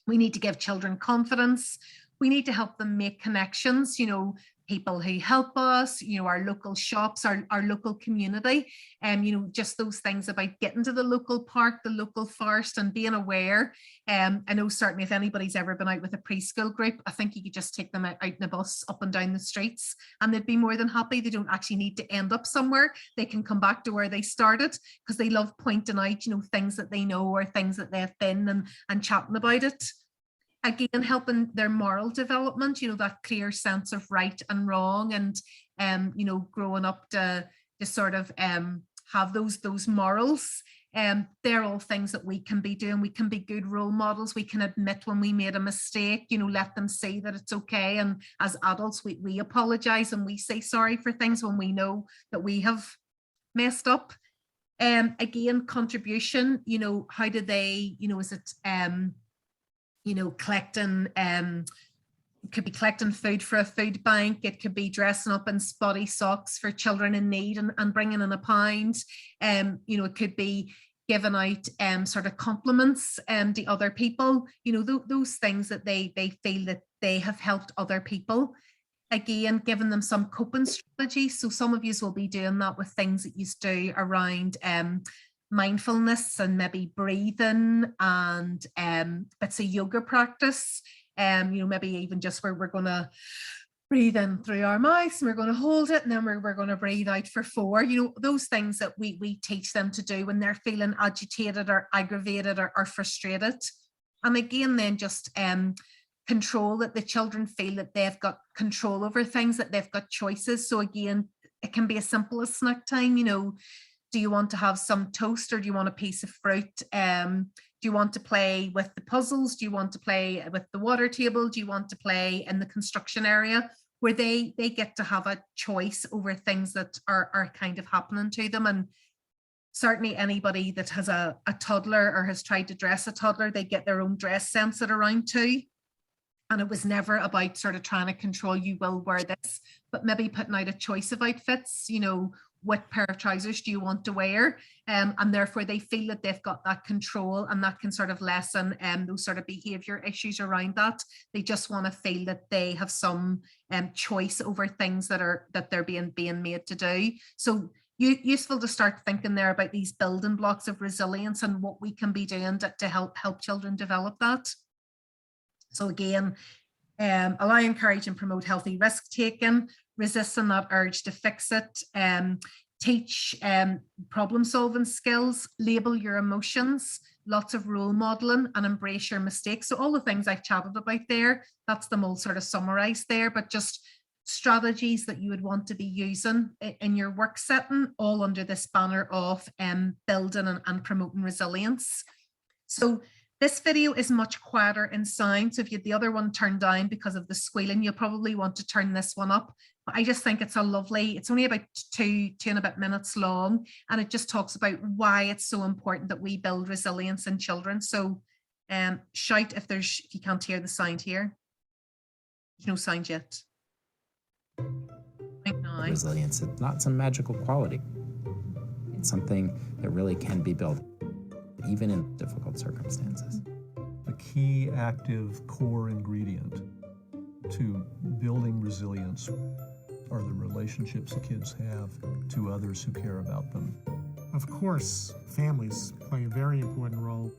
We need to give children confidence. We need to help them make connections, you know, people who help us, you know, our local shops, our local community, and, you know, just those things about getting to the local park, the local forest, and being aware. I know certainly if anybody's ever been out with a preschool group, I think you could just take them out in a bus up and down the streets and they'd be more than happy. They don't actually need to end up somewhere. They can come back to where they started, because they love pointing out, you know, things that they know or things that they've been and chatting about it. again, helping their moral development, that clear sense of right and wrong, and growing up to sort of have those morals. They're all things that we can be doing. We can be good role models. We can admit when we made a mistake, let them see that it's okay. And as adults, we apologize and we say sorry for things when we know that we have messed up. Again, contribution, how do they, is it, collecting, it could be collecting food for a food bank. It could be dressing up in spotty socks for children in need and bringing in £1. It could be giving out sort of compliments to other people. Those things that they feel that they have helped other people. Again, giving them some coping strategies. So some of you will be doing that with things that you do around mindfulness and maybe breathing and bits of yoga practice. Maybe even just where we're going to breathe in through our mouths and we're going to hold it, and then we're going to breathe out for 4. Those things that we teach them to do when they're feeling agitated or aggravated or frustrated. And again, then just control, that the children feel that they've got control over things, that they've got choices. So again, it can be as simple as snack time. Do you want to have some toast, or do you want a piece of fruit? Do you want to play with the puzzles? Do you want to play with the water table? Do you want to play in the construction area, where they get to have a choice over things that are kind of happening to them? And certainly anybody that has a toddler or has tried to dress a toddler, they get their own dress sense at around 2. And it was never about sort of trying to control, you will wear this, but maybe putting out a choice of outfits, what pair of trousers do you want to wear? And therefore they feel that they've got that control, and that can sort of lessen those sort of behavior issues around that. They just want to feel that they have some choice over things that they're being made to do. So useful to start thinking there about these building blocks of resilience and what we can be doing to help children develop that. So again, allow, encourage and promote healthy risk taking, resisting that urge to fix it, teach problem solving skills, label your emotions, lots of role modeling, and embrace your mistakes. So all the things I've chatted about there, that's them all sort of summarized there, but just strategies that you would want to be using in your work setting, all under this banner of building and promoting resilience. So this video is much quieter in sound. So if you had the other one turned down because of the squealing, you'll probably want to turn this one up. But I just think it's it's only about two and a bit minutes long. And it just talks about why it's so important that we build resilience in children. So shout if you can't hear the sound here. There's no sound yet. Right now. Resilience, it's not some magical quality. It's something that really can be built, even in difficult circumstances. The key active core ingredient to building resilience are the relationships the kids have to others who care about them. Of course, families play a very important role,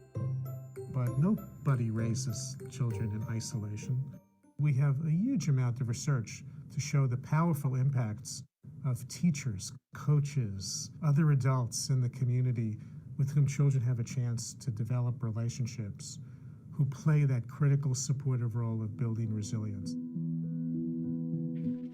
but nobody raises children in isolation. We have a huge amount of research to show the powerful impacts of teachers, coaches, other adults in the community with whom children have a chance to develop relationships, who play that critical supportive role of building resilience.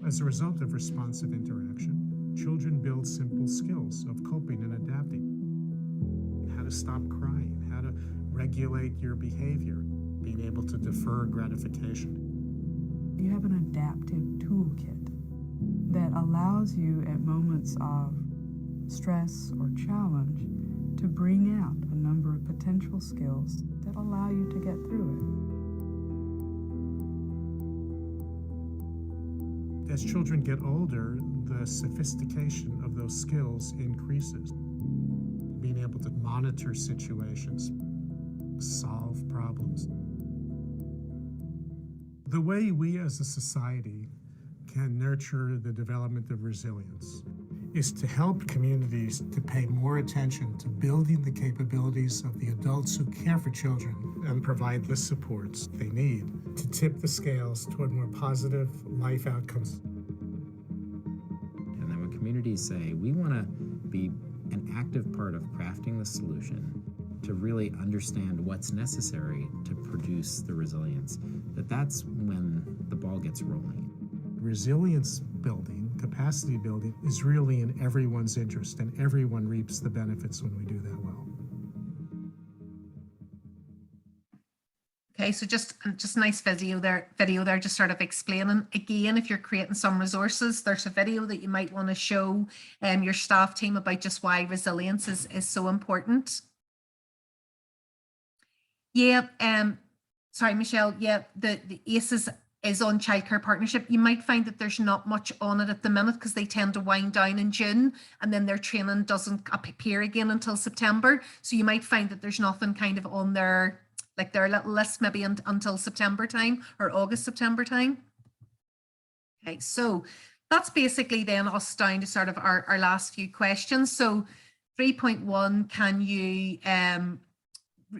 As a result of responsive interaction, children build simple skills of coping and adapting. How to stop crying, how to regulate your behavior, being able to defer gratification. You have an adaptive toolkit that allows you at moments of stress or challenge to bring out a number of potential skills that allow you to get through it. As children get older, the sophistication of those skills increases. Being able to monitor situations, solve problems. The way we as a society can nurture the development of resilience is to help communities to pay more attention to building the capabilities of the adults who care for children and provide the supports they need to tip the scales toward more positive life outcomes. And then when communities say, we want to be an active part of crafting the solution, to really understand what's necessary to produce the resilience, that's when the ball gets rolling. Resilience building, capacity building, is really in everyone's interest, and everyone reaps the benefits when we do that well. Okay, so just nice video there, just sort of explaining again, if you're creating some resources, there's a video that you might want to show your staff team about just why resilience is so important. Yeah, sorry, Michelle, yeah, the ACES is on childcare partnership. You might find that there's not much on it at the minute because they tend to wind down in June and then their training doesn't appear again until September. So you might find that there's nothing kind of on their, like their little list maybe until September time or August, September time. Okay, so that's basically then us down to sort of our last few questions. So 3.1, can you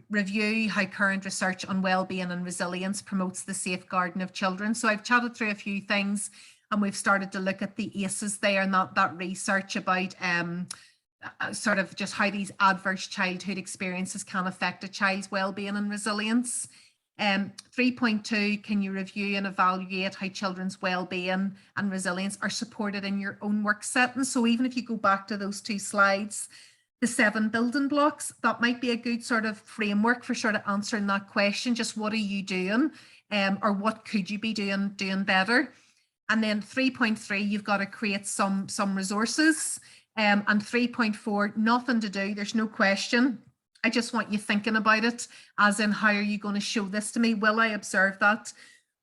review how current research on well-being and resilience promotes the safeguarding of children? So I've chatted through a few things and we've started to look at the ACEs there and that research about sort of just how these adverse childhood experiences can affect a child's well-being and resilience. 3.2, can you review and evaluate how children's well-being and resilience are supported in your own work setting? So even if you go back to those 2 slides, the 7 building blocks, that might be a good sort of framework for sort of answering that question. Just what are you doing, or what could you be doing better? And then 3.3, you've got to create some resources. And 3.4, nothing to do. There's no question. I just want you thinking about it, as in, how are you going to show this to me? Will I observe that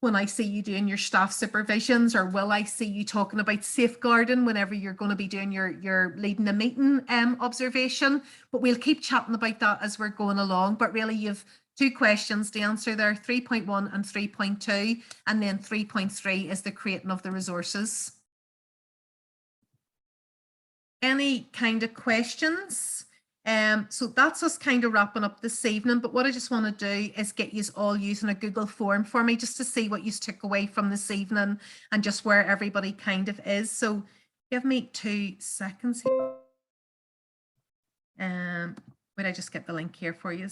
when I see you doing your staff supervisions, or will I see you talking about safeguarding whenever you're going to be doing your leading a meeting observation? But we'll keep chatting about that as we're going along. But really, you've 2 questions to answer there, 3.1 and 3.2, and then 3.3 is the creating of the resources. Any kind of questions? So that's us kind of wrapping up this evening, but what I just want to do is get you all using a Google form for me just to see what you took away from this evening and just where everybody kind of is. So give me 2 seconds here. Wait, I just get the link here for you.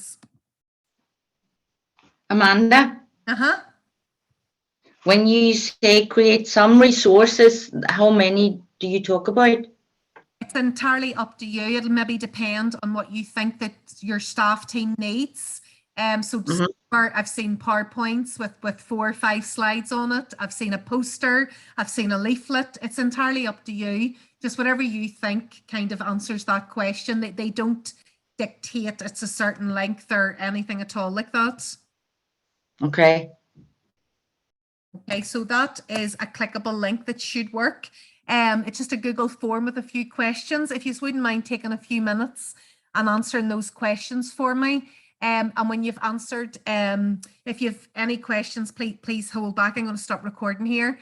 Amanda? Uh-huh. When you say create some resources, how many do you talk about? It's entirely up to you. It'll maybe depend on what you think that your staff team needs. So I've seen PowerPoints with 4 or 5 slides on it. I've seen a poster. I've seen a leaflet. It's entirely up to you. Just whatever you think kind of answers that question. They don't dictate it's a certain length or anything at all like that. Okay. Okay, so that is a clickable link that should work. It's just a Google form with a few questions. If you wouldn't mind taking a few minutes and answering those questions for me. And when you've answered, if you have any questions, please hold back. I'm going to stop recording here.